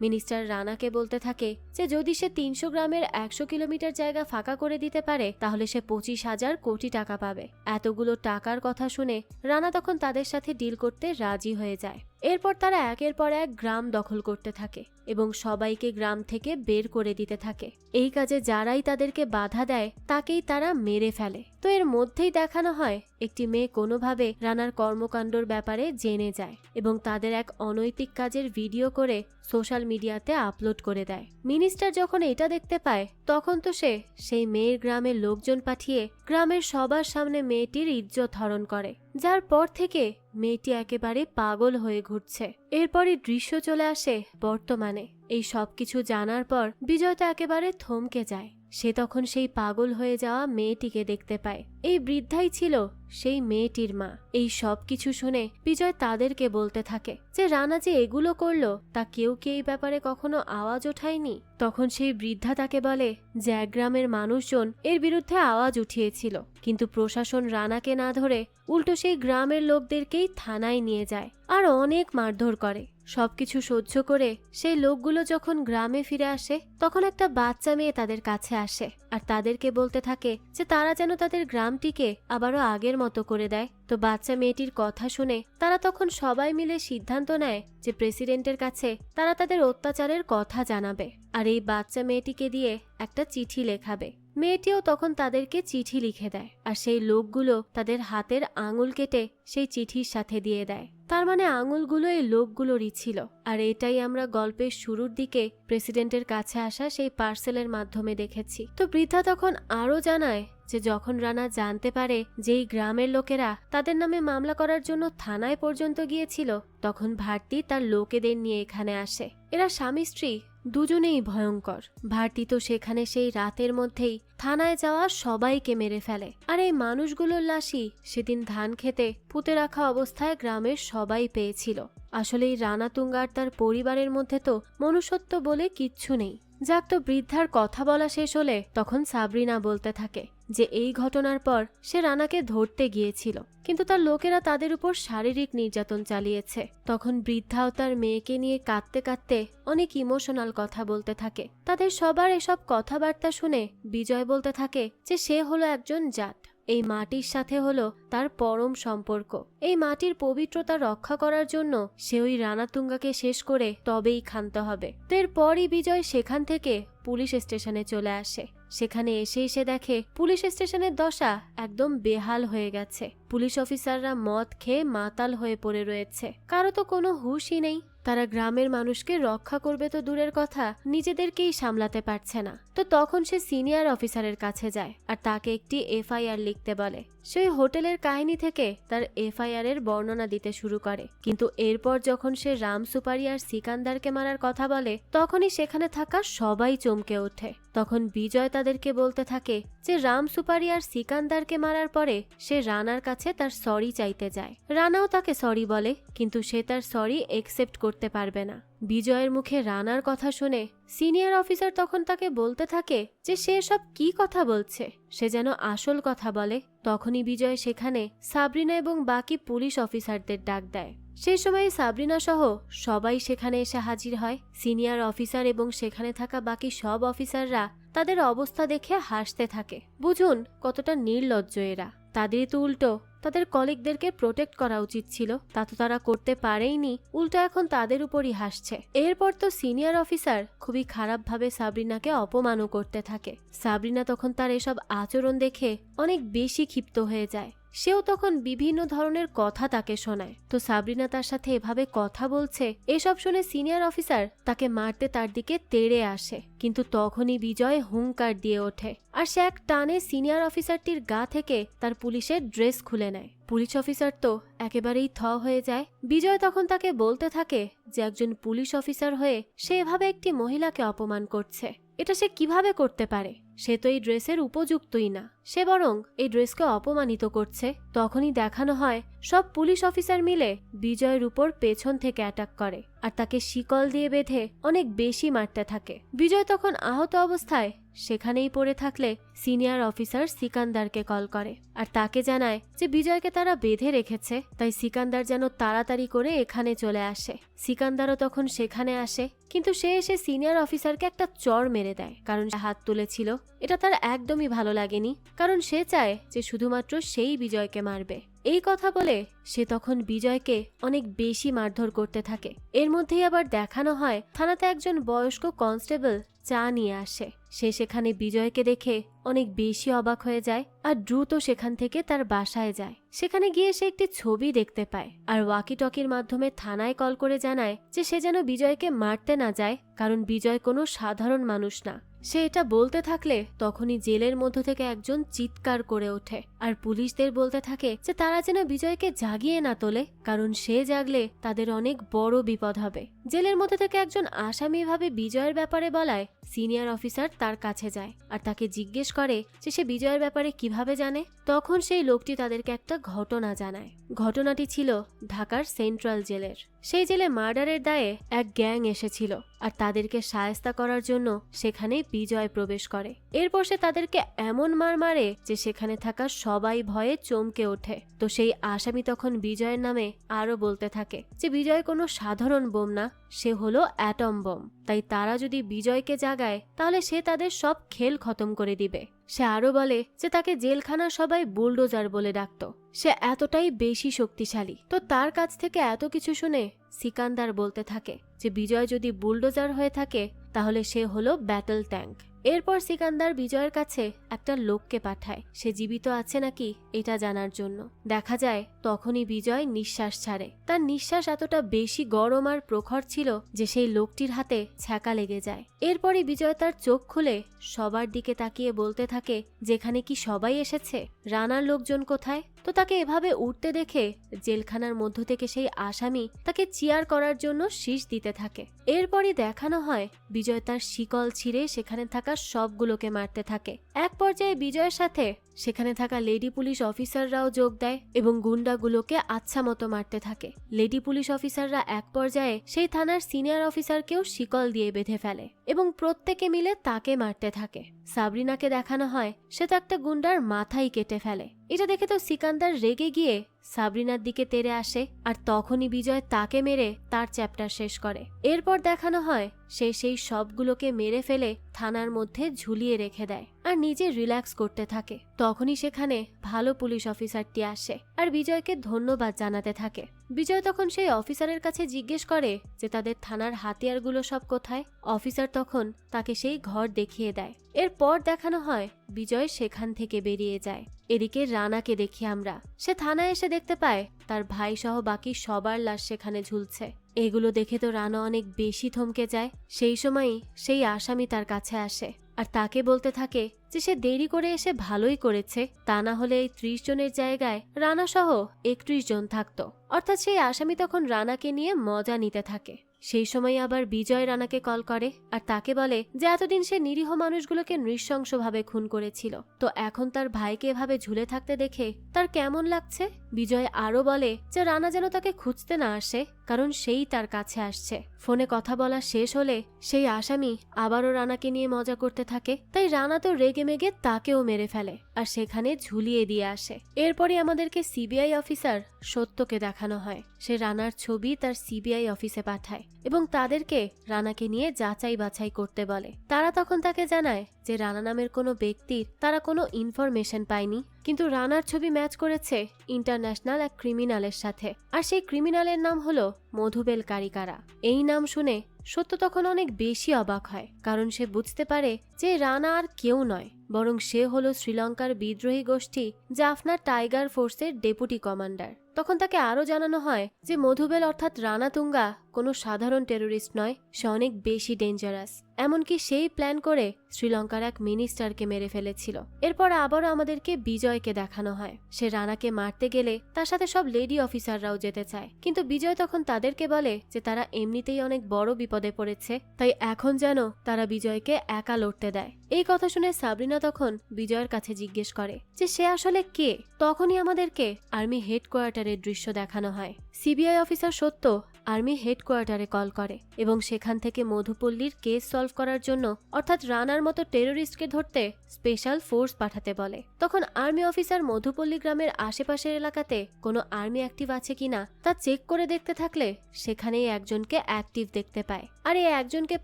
মিনিস্টার রানাকে বলতে থাকে যে যদি সে 300 গ্রামের 100 কিলোমিটার জায়গা ফাঁকা করে দিতে পারে তাহলে সে 25,000 কোটি টাকা পাবে। এতগুলো টাকার কথা শুনে রানা তখন তাদের সাথে ডিল করতে রাজি হয়ে যায়। এরপর তারা একের পর এক গ্রাম দখল করতে থাকে এবং সবাইকে গ্রাম থেকে বের করে দিতে থাকে। এই কাজে যারাই তাদেরকে বাধা দেয় তাকেই তারা মেরে ফেলে। তো এর মধ্যেই দেখানো হয় একটি মেয়ে কোনোভাবে রানার কর্মকাণ্ডর ব্যাপারে জেনে যায় এবং তাদের এক অনৈতিক কাজের ভিডিও করে সোশ্যাল মিডিয়াতে আপলোড করে দেয়। মিনিস্টার যখন এটা দেখতে পায় তখন তো সে সেই মেয়ের গ্রামের লোকজন পাঠিয়ে গ্রামের সবার সামনে মেয়েটির ইজ্জত হরণ করে, যার পর থেকে মেয়েটি একেবারে পাগল হয়ে ঘুরছে। এরপরই দৃশ্য চলে আসে বর্তমানে। এই সবকিছু জানার পর বিজয় তো একেবারে থমকে যায়। সে তখন সেই পাগল হয়ে যাওয়া মেয়েটিকে দেখতে পায়। এই বৃদ্ধাই ছিল সেই মেয়েটির মা। এই সব কিছু শুনে বিজয় তাদেরকে বলতে থাকে যে রানা যে এগুলো করলো তা কেউ কি এই ব্যাপারে কখনো আওয়াজ ওঠায়নি। তখন সেই বৃদ্ধা তাকে বলে যে এক গ্রামের মানুষজন এর বিরুদ্ধে আওয়াজ উঠিয়েছিল, কিন্তু প্রশাসন রানাকে না ধরে উল্টো সেই গ্রামের লোকদেরকেই থানায় নিয়ে যায় আর অনেক মারধর করে। সবকিছু সহ্য করে সেই লোকগুলো যখন গ্রামে ফিরে আসে তখন একটা বাচ্চা মেয়ে তাদের কাছে আসে আর তাদেরকে বলতে থাকে যে তারা যেন তাদের গ্রামটিকে আবারও আগের মতো করে দেয়। তো বাচ্চা মেয়েটির কথা শুনে তারা তখন সবাই মিলে সিদ্ধান্ত নেয় যে প্রেসিডেন্টের কাছে তারা তাদের অত্যাচারের কথা জানাবে আর এই বাচ্চা মেয়েটিকে দিয়ে একটা চিঠি লেখাবে। মেয়েটিও তখন তাদেরকে চিঠি লিখে দেয় আর সেই লোকগুলো তাদের হাতের আঙুল কেটে সেই চিঠির সাথে দিয়ে দেয়। তার মানে আঙুলগুলো এই লোকগুলোরই ছিল। আর এটাই আমরা গল্পের শুরুর দিকে প্রেসিডেন্টের কাছে আসা সেই পার্সেলের মাধ্যমে দেখেছি। তো বৃদ্ধা তখন আরো জানায় যে যখন রানা জানতে পারে যে এই গ্রামের লোকেরা তাদের নামে মামলা করার জন্য থানায় পর্যন্ত গিয়েছিল তখন ভারতী তার লোকেদের নিয়ে এখানে আসে। এরা স্বামী স্ত্রী দুজনেই ভয়ঙ্কর। ভারতী তো সেখানে সেই রাতের মধ্যেই থানায় যাওয়া সবাইকে মেরে ফেলে আর এই মানুষগুলোর লাশই সেদিন ধান খেতে পুঁতে রাখা অবস্থায় গ্রামের সবাই পেয়েছিল। আসলে এই রানাতুঙ্গা আর তার পরিবারের মধ্যে তো মনুষ্যত্ব বলে কিচ্ছু নেই। যাক, তো বৃদ্ধার কথা বলা শেষ হলে তখন সাবরিনা বলতে থাকে যে এই ঘটনার পর সে রানাকে ধরতে গিয়েছিল, কিন্তু তার লোকেরা তাদের উপর শারীরিক নির্যাতন চালিয়েছে। তখন বৃদ্ধাও তার মেয়েকে নিয়ে কাঁদতে কাঁদতে অনেক ইমোশনাল কথা বলতে থাকে। তাদের সবার এসব কথাবার্তা শুনে বিজয় বলতে থাকে যে সে হলো একজন জাট। এই মাটির সাথে হলো তার পরম সম্পর্ক। এই মাটির পবিত্রতা রক্ষা করার জন্য সে ওই রানাতুঙ্গাকে শেষ করে তবেই ক্ষান্ত হবে। তো এরপরই বিজয় সেখান থেকে পুলিশ স্টেশনে চলে আসে। সেখানে এসে দেখে পুলিশ স্টেশনের দশা একদম বেহাল হয়ে গেছে। পুলিশ অফিসাররা মদ খেয়ে মাতাল হয়ে পড়ে রয়েছে, কারো তো কোনো হুঁশই নেই। তারা গ্রামের মানুষকে রক্ষা করবে তো দূরের কথা, নিজেদেরকেই সামলাতে পারছে না। তো তখন সে সিনিয়র অফিসারের কাছে যায় আর তাকে একটি এফআইআর লিখতে বলে। সেই হোটেলের কাহিনী থেকে তার এফআইআর এর বর্ণনা দিতে শুরু করে, কিন্তু এরপর যখন সে রাম সুপারি আর সিকান্দারকে মারার কথা বলে তখনই সেখানে থাকা সবাই চমকে ওঠে। তখন বিজয় তাদেরকে বলতে থাকে যে রাম সুপারি আর সিকান্দারকে মারার পরে সে রানার কাছে তার সরি চাইতে যায়। রানাও তাকে সরি বলে, কিন্তু সে তার সরি একসেপ্ট করতে পারবে না। বিজয়ের মুখে রানার কথা শুনে সিনিয়র অফিসার তখন তাকে বলতে থাকে যে সে সব কি কথা বলছে, সে যেন আসল কথা বলে। তখনই বিজয় সেখানে সাবরিনা এবং বাকি পুলিশ অফিসারদের ডাক দেয়। সেই সময় সাবরিনা সহ সবাই সেখানে এসে হাজির হয়। সিনিয়র অফিসার এবং সেখানে থাকা বাকি সব অফিসাররা তাদের অবস্থা দেখে হাসতে থাকে। বুঝুন কতটা নির্লজ্জ এরা। তাদেরই তো উল্টো তাদের কলিগদেরকে প্রোটেক্ট করা উচিত ছিল, তা তো তারা করতে পারেইনি, উল্টো এখন তাদের উপরই হাসছে। এরপর তো সিনিয়র অফিসার খুবই খারাপভাবে সাবরিনাকে অপমানও করতে থাকে। সাবরিনা তখন তার এসব আচরণ দেখে অনেক বেশি ক্ষিপ্ত হয়ে যায়। সেও তখন বিভিন্ন ধরনের কথা তাকে শোনায়। তো সাবরিনা তার সাথে এভাবে কথা বলছে, এসব শুনে সিনিয়র অফিসার তাকে মারতে তার দিকে তেড়ে আসে, কিন্তু তখনই বিজয় হুঙ্কার দিয়ে ওঠে আর সে এক টানে সিনিয়র অফিসারটির গা থেকে তার পুলিশের ড্রেস খুলে নেয়। পুলিশ অফিসার তো একেবারেই থ হয়ে যায়। বিজয় তখন তাকে বলতে থাকে যে একজন পুলিশ অফিসার হয়ে সে এভাবে একটি মহিলাকে অপমান করছে, এটা সে কিভাবে করতে পারে? সে তো এই ড্রেসের উপযুক্তই না, সে বরং এই ড্রেসকে অপমানিত করছে। তখনই দেখানো হয় সব পুলিশ অফিসার মিলে বিজয়ের উপর পেছন থেকে অ্যাটাক করে আর তাকে শিকল দিয়ে বেঁধে অনেক বেশি মারতে থাকে। বিজয় তখন আহত অবস্থায় সেখানেই পড়ে থাকলে সিনিয়র অফিসার সিকান্দারকে কল করে আর তাকে জানায় যে বিজয়কে তারা বেঁধে রেখেছে, তাই সিকান্দার যেন তাড়াতাড়ি করে এখানে চলে আসে। সিকান্দারও তখন সেখানে আসে, কিন্তু সে এসে সিনিয়র অফিসারকে একটা চড় মেরে দেয়, কারণ সে হাত তুলেছিল। এটা তার একদমই ভালো লাগেনি, কারণ সে চায় যে শুধুমাত্র সেই বিজয়কে মারবে। এই কথা বলে সে তখন বিজয়কে অনেক বেশি মারধর করতে থাকে। এর মধ্যেই আবার দেখানো হয় থানাতে একজন বয়স্ক কনস্টেবল চা নিয়ে আসে। সে সেখানে বিজয়কে দেখে অনেক বেশি অবাক হয়ে যায় আর দ্রুত সেখান থেকে তার বাসায় যায়। সেখানে গিয়ে সে একটি ছবি দেখতে পায় আর ওয়াকি টকির মাধ্যমে থানায় কল করে জানায় যে সে যেন বিজয়কে মারতে না যায়, কারণ বিজয় কোনো সাধারণ মানুষ না। সে এটা বলতে থাকলে তখনই জেলের মধ্য থেকে একজন চিৎকার করে ওঠে আর পুলিশদের বলতে থাকে যে তারা যেন বিজয়কে জাগিয়ে না তোলে, কারণ সে জাগলে তাদের অনেক বড় বিপদ হবে। জেলের মধ্যে থেকে একজন আসামি ভাবে বিজয়ের ব্যাপারে বলায় সিনিয়র অফিসার তার কাছে যায় আর তাকে জিজ্ঞেস করে যে সে বিজয়ের ব্যাপারে কিভাবে জানে। তখন সেই লোকটি তাদেরকে একটা ঘটনা জানায়। ঘটনাটি ছিল ঢাকার সেন্ট্রাল জেলের। সেই জেলে মার্ডারের দায়ে এক গ্যাং এসেছিল আর তাদেরকে শায়েস্তা করার জন্য সেখানে বিজয় প্রবেশ করে। এরপর সে তাদেরকে এমন মার মারে যে সেখানে থাকা সবাই ভয়ে চমকে ওঠে। তো সেই আসামি তখন বিজয়ের নামে আরো বলতে থাকে যে বিজয় কোনো সাধারণ বোম না, সে হলো অ্যাটম বোম, তাই তারা যদি বিজয়কে জাগায় তাহলে সে তাদের সব খেল খতম করে দিবে। সে আরো বলে যে তাকে জেলখানার সবাই বুলডোজার বলে ডাকত, সে এতটাই বেশি শক্তিশালী। তো তার কাছ থেকে এত কিছু শুনে সিকান্দার বলতে থাকে যে বিজয় যদি বুলডোজার হয়ে থাকে তাহলে সে হলো ব্যাটল ট্যাঙ্ক। এরপর সিকান্দার বিজয়ের কাছে একটা লোককে পাঠায় সে জীবিত আছে নাকি এটা জানার জন্য। দেখা যায় তখনই বিজয় নিঃশ্বাস ছাড়ে। তার নিঃশ্বাস এতটা বেশি গরম আর প্রখর ছিল যে সেই লোকটির হাতে ছ্যাঁকা লেগে যায়। এরপরই বিজয় তার চোখ খুলে সবার দিকে তাকিয়ে বলতে থাকে যেখানে কি সবাই এসেছে, রানার লোকজন কোথায়? তো তাকে এভাবে উঠতে দেখে জেলখানার মধ্য থেকে সেই আসামি তাকে চিয়ার করার জন্য শীষ দিতে থাকে। এরপরই দেখানো হয় বিজয় তার শিকল ছিঁড়ে সেখানে থাকা সবগুলোকে মারতে থাকে। এক পর্যায়ে বিজয়ের সাথে সেখানে থাকা লেডি পুলিশ অফিসাররাও যোগ দেয় এবং গুন্ডাগুলোকে আচ্ছা মতো মারতে থাকে। লেডি পুলিশ অফিসাররা এক পর্যায়ে সেই থানার সিনিয়র অফিসারকেও শিকল দিয়ে বেঁধে ফেলে এবং প্রত্যেকে মিলে তাকে মারতে থাকে। সাবরিনাকে দেখানো হয় সে তো একটা গুন্ডার মাথাই কেটে ফেলে। এটা দেখে তো সিকান্দার রেগে গিয়ে সাবরিনার দিকে তেড়ে আসে আর তখনই বিজয় তাকে মেরে তার চ্যাপ্টার শেষ করে। এরপর দেখানো হয় সে সেই সবগুলোকে মেরে ফেলে থানার মধ্যে ঝুলিয়ে রেখে দেয় আর নিজে রিল্যাক্স করতে থাকে। তখনই সেখানে ভালো পুলিশ অফিসারটি আসে আর বিজয়কে ধন্যবাদ জানাতে থাকে। বিজয় তখন সেই অফিসারের কাছে জিজ্ঞেস করে যে তাদের থানার হাতিয়ারগুলো সব কোথায়। অফিসার তখন তাকে সেই ঘর দেখিয়ে দেয়। এরপর দেখানো হয় বিজয় সেখান থেকে বেরিয়ে যায়। এদিকে রানাকে দেখি আমরা, সে থানায় এসে দেখতে পায় তার ভাই সহ বাকি সবার লাশ সেখানে ঝুলছে। এগুলো দেখে তো রানা অনেক বেশি থমকে যায়। সেই সময়ই সেই আসামি তার কাছে আসে আর তাকে বলতে থাকে যে সে দেরি করে এসে ভালোই করেছে, তা না হলে এই 30 জনের জায়গায় রানা সহ 31 জন থাকতো। অর্থাৎ সেই আসামি তখন রানাকে নিয়ে মজা নিতে থাকে। সেই সময় আবার বিজয় রানাকে কল করে আর তাকে বলে যে এতদিন সে নিরীহ মানুষগুলোকে নৃশংসভাবে খুন করেছিল, তো এখন তার ভাইকে এভাবে ঝুলে থাকতে দেখে তার কেমন লাগছে। বিজয় আরও বলে যে রানা যেন তাকে খুঁজতে না আসে, কারণ সেই তার কাছে আসছে। ফোনে কথা বলা শেষ হলে সেই আসামি আবারও রানাকে নিয়ে মজা করতে থাকে, তাই রানা তো রেগে মেগে তাকেও মেরে ফেলে আর সেখানে ঝুলিয়ে দিয়ে আসে। এরপরই আমাদেরকে সিবিআই অফিসার সত্যকে দেখানো হয়। সে রানার ছবি তার সিবিআই অফিসে পাঠায় এবং তাদেরকে রানাকে নিয়ে যাচাই বাছাই করতে বলে। তারা তখন তাকে জানায় যে রানা নামের কোনো ব্যক্তির তারা কোনো ইনফরমেশন পায়নি, কিন্তু রানার ছবি ম্যাচ করেছে ইন্টারন্যাশনাল এক ক্রিমিনালের সাথে, আর সেই ক্রিমিনালের নাম হলো মধুবেল কারিকারা। এই নাম শুনে সত্য তখন অনেক বেশি অবাক হয়, কারণ সে বুঝতে পারে যে রানা আর কেউ নয়, বরং সে হলো শ্রীলঙ্কার বিদ্রোহী গোষ্ঠী জাফনা টাইগার ফোর্সের ডেপুটি কমান্ডার। তখন তাকে আরও জানানো হয় যে মধুবেল অর্থাৎ রানা তুঙ্গা কোনো সাধারণ টেরোরিস্ট নয়, সে অনেক বেশি ডেঞ্জারাস। এমনকি সেই প্ল্যান করে শ্রীলঙ্কার এক মিনিস্টারকে মেরে ফেলেছিল। এরপর আবারও আমাদেরকে বিজয়কে দেখানো হয়। সে রানাকে মারতে গেলে তার সাথে সব লেডি অফিসাররাও যেতে চায়, কিন্তু বিজয় তখন তাদেরকে বলে যে তারা এমনিতেই অনেক বড় বিপদে পড়েছে, তাই এখন যেন তারা বিজয়কে একা লড়তে দেয়। এই কথা শুনে সাবরিনা তখন বিজয়ের কাছে জিজ্ঞেস করে যে সে আসলে কে। তখনই আমাদেরকে আর্মি হেডকোয়ার্টারের দৃশ্য দেখানো হয়। সিবিআই অফিসার সত্য আর্মি হেডকোয়ার্টারে কল করে এবং সেখান থেকে মধুপল্লীর কেস সলভ করার জন্য অর্থাৎ রানার মতো টেরোরিস্টকে ধরতে স্পেশাল ফোর্স পাঠাতে বলে। তখন আর্মি অফিসার মধুপল্লী গ্রামের আশেপাশের এলাকাতে কোনো আর্মি অ্যাক্টিভ আছে কিনা তা চেক করে দেখতে থাকলে সেখানেই একজনকে অ্যাক্টিভ দেখতে পায়, আর এই একজনকে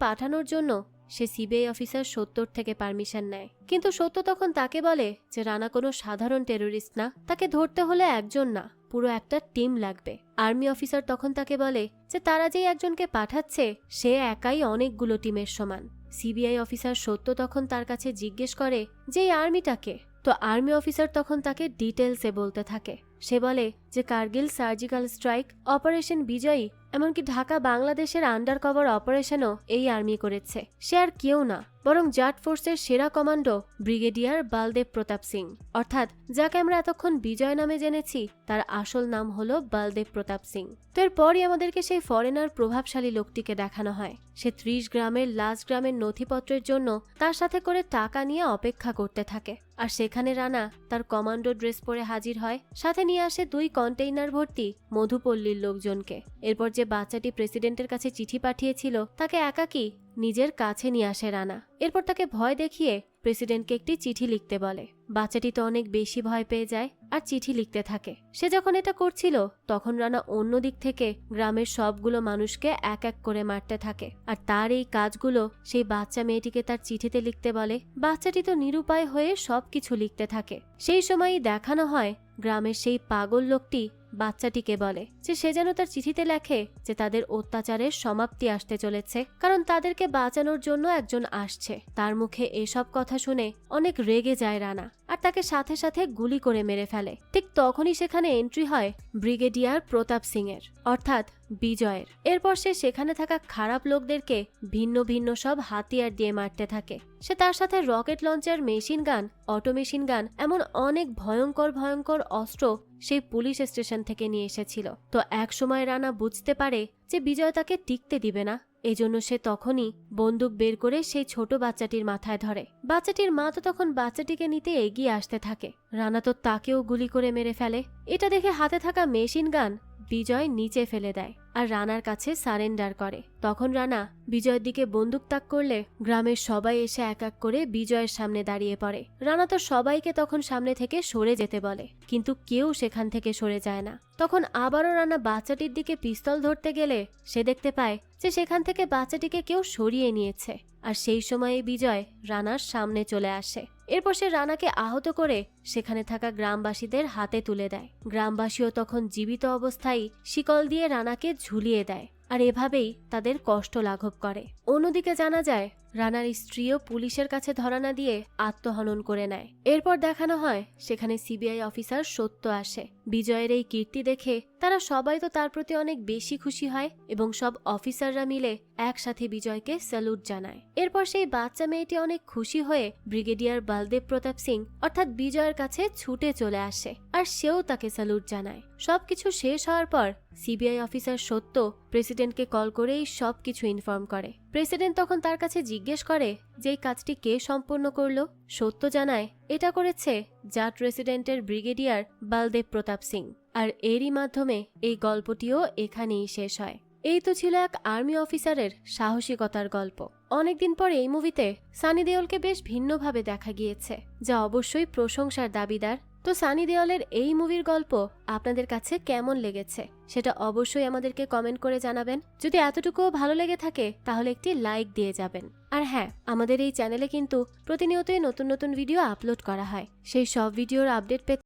পাঠানোর জন্য সে সিবিআই অফিসার সত্যর থেকে পারমিশন নেয়। কিন্তু সত্য তখন তাকে বলে যে রানা কোনো সাধারণ টেরোরিস্ট না, তাকে ধরতে হলে একজন না, পুরো একটা টিম লাগবে। আর্মি অফিসার তখন তাকে বলে যে তারা যেই একজনকে পাঠাচ্ছে সে একাই অনেকগুলো টিমের সমান। সিবিআই অফিসার সত্য তখন তার কাছে জিজ্ঞেস করে যে এই আর্মিটাকে। তো আর্মি অফিসার তখন তাকে ডিটেলসে বলতে থাকে। সে বলে যে কার্গিল সার্জিক্যাল স্ট্রাইক, অপারেশন বিজয়ী, এমনকি ঢাকা বাংলাদেশের আন্ডার কভার অপারেশনও এই আর্মি করেছে। সে আর কেউ না, বরং জাট ফোর্সের সেরা কমান্ডো ব্রিগেডিয়ার বলদেব প্রতাপ সিং, অর্থাৎ যাকে আমরা এতক্ষণ বিজয় নামে জেনেছি তার আসল নাম হলো বলদেব প্রতাপ সিং। তো এরপরই আমাদেরকে সেই ফরেনার প্রভাবশালী লোকটিকে দেখানো হয়। সে 30 গ্রামের লাস্ট গ্রামের নথিপত্রের জন্য তার সাথে করে টাকা নিয়ে অপেক্ষা করতে থাকে, আর সেখানে রানা তার কমান্ডো ড্রেস পরে হাজির হয়। সাথে নিয়ে আসে 2 কন্টেইনার ভর্তি মধুপল্লীর লোকজনকে। এরপর যে বাচ্চাটি প্রেসিডেন্টের কাছে চিঠি পাঠিয়েছিল তাকে একাকী নিজের কাছে নিয়ে আসে রানা। এরপর তাকে ভয় দেখিয়ে প্রেসিডেন্টকে একটি চিঠি লিখতে বলে। বাচ্চাটি তো অনেক বেশি ভয় পেয়ে যায় আর চিঠি লিখতে থাকে। সে যখন এটা করছিল তখন রানা অন্য দিক থেকে গ্রামের সবগুলো মানুষকে এক এক করে মারতে থাকে, আর তার এই কাজগুলো সেই বাচ্চা মেয়েটিকে তার চিঠিতে লিখতে বলে। বাচ্চাটি তো নিরুপায় হয়ে সবকিছু লিখতে থাকে। সেই সময়ই দেখানো হয় গ্রামের সেই পাগল লোকটি বাচ্চাটিকে বলে যে সে যেন তার চিঠিতে লেখে যে তাদের অত্যাচারের সমাপ্তি আসতে চলেছে, কারণ তাদেরকে বাঁচানোর জন্য একজন আসছে। তার মুখে এসব কথা শুনে অনেক রেগে যায় রানা, আর তাকে সাথে সাথে গুলি করে মেরে ফেলে। ঠিক তখনই সেখানে এন্ট্রি হয় ব্রিগেডিয়ার প্রতাপ সিং এর, অর্থাৎ বিজয়ের। এরপর সে সেখানে থাকা খারাপ লোকদেরকে ভিন্ন ভিন্ন সব হাতিয়ার দিয়ে মারতে থাকে। সে তার সাথে rocket launcher, machine gun, auto machine gun, এমন অনেক ভয়ঙ্কর ভয়ঙ্কর অস্ত্র সেই পুলিশ স্টেশন থেকে নিয়ে এসেছিল। তো এক সময় রানা বুঝতে পারে যে বিজয় তাকে টিকতে দিবে না, এজন্য সে তখনই বন্দুক বের করে সেই ছোট বাচ্চাটির মাথায় ধরে। বাচ্চাটির মা তো তখন বাচ্চাটিকে নিতে এগিয়ে আসতে থাকে। রানা তো তাকেও গুলি করে মেরে ফেলে। এটা দেখে হাতে থাকা মেশিন গান বিজয় নিচে ফেলে দেয় আর রানার কাছে সারেন্ডার করে। তখন রানা বিজয়ের দিকে বন্দুক তাক করলে গ্রামের সবাই এসে এক এক করে বিজয়ের সামনে দাঁড়িয়ে পড়ে। রানা তো সবাইকে তখন সামনে থেকে সরে যেতে বলে, কিন্তু কেউ সেখান থেকে সরে যায় না। তখন আবারও রানা বাচ্চাটির দিকে পিস্তল ধরতে গেলে সে দেখতে পায় যে সেখান থেকে বাচ্চাটিকে কেউ সরিয়ে নিয়েছে, আর সেই সময়ে বিজয় রানার সামনে চলে আসে। এরপর সে রানাকে আহত করে সেখানে থাকা গ্রামবাসীদের হাতে তুলে দেয়। গ্রামবাসীও তখন জীবিত অবস্থায় শিকল দিয়ে রানাকে ঝুলিয়ে দেয়, আর এভাবেই তাদের কষ্ট লাঘব করে। অন্যদিকে জানা যায় রানার স্ত্রীও পুলিশের কাছে ধরা না দিয়ে আত্মহনন করে নেয়। এরপর দেখানো হয় সেখানে সিবিআই অফিসার সত্য আসে। বিজয়ের এই কীর্তি দেখে তারা সবাই তো তার প্রতি অনেক বেশি খুশি হয় এবং সব অফিসাররা মিলে একসাথে বিজয়কে স্যালুট জানায়। এরপর সেই বাচ্চা মেয়েটি অনেক খুশি হয়ে ব্রিগেডিয়ার বলদেব প্রতাপ সিং অর্থাৎ বিজয়ের কাছে ছুটে চলে আসে, আর সেও তাকে স্যালুট জানায়। সবকিছু শেষ হওয়ার পর সিবিআই অফিসার সত্য প্রেসিডেন্টকে কল করে এই সবকিছু ইনফর্ম করে। প্রেসিডেন্ট তখন তার কাছে জিজ্ঞেস করে যে এই কাজটি কে সম্পন্ন করলো। সত্য জানায় এটা করেছে জাট রেসিডেন্টের ব্রিগেডিয়ার বলদেব প্রতাপ সিং। আর এরই মাধ্যমে এই গল্পটিও এখানেই শেষ হয়। এই তো ছিল এক আর্মি অফিসারের সাহসিকতার গল্প। অনেকদিন পর এই মুভিতে সানি দেওলকে বেশ ভিন্নভাবে দেখা গিয়েছে, যা অবশ্যই প্রশংসার দাবিদার। তো সানি দেওলের এই মুভির গল্প আপনাদের কাছে কেমন লেগেছে সেটা অবশ্যই আমাদেরকে কমেন্ট করে জানাবেন। যদি এতটুকুও ভালো লেগে থাকে তাহলে একটি লাইক দিয়ে যাবেন। আর হ্যাঁ, আমাদের এই চ্যানেলে কিন্তু প্রতিনিয়তই নতুন নতুন ভিডিও আপলোড করা হয়। সেই সব ভিডিওর আপডেট পেতে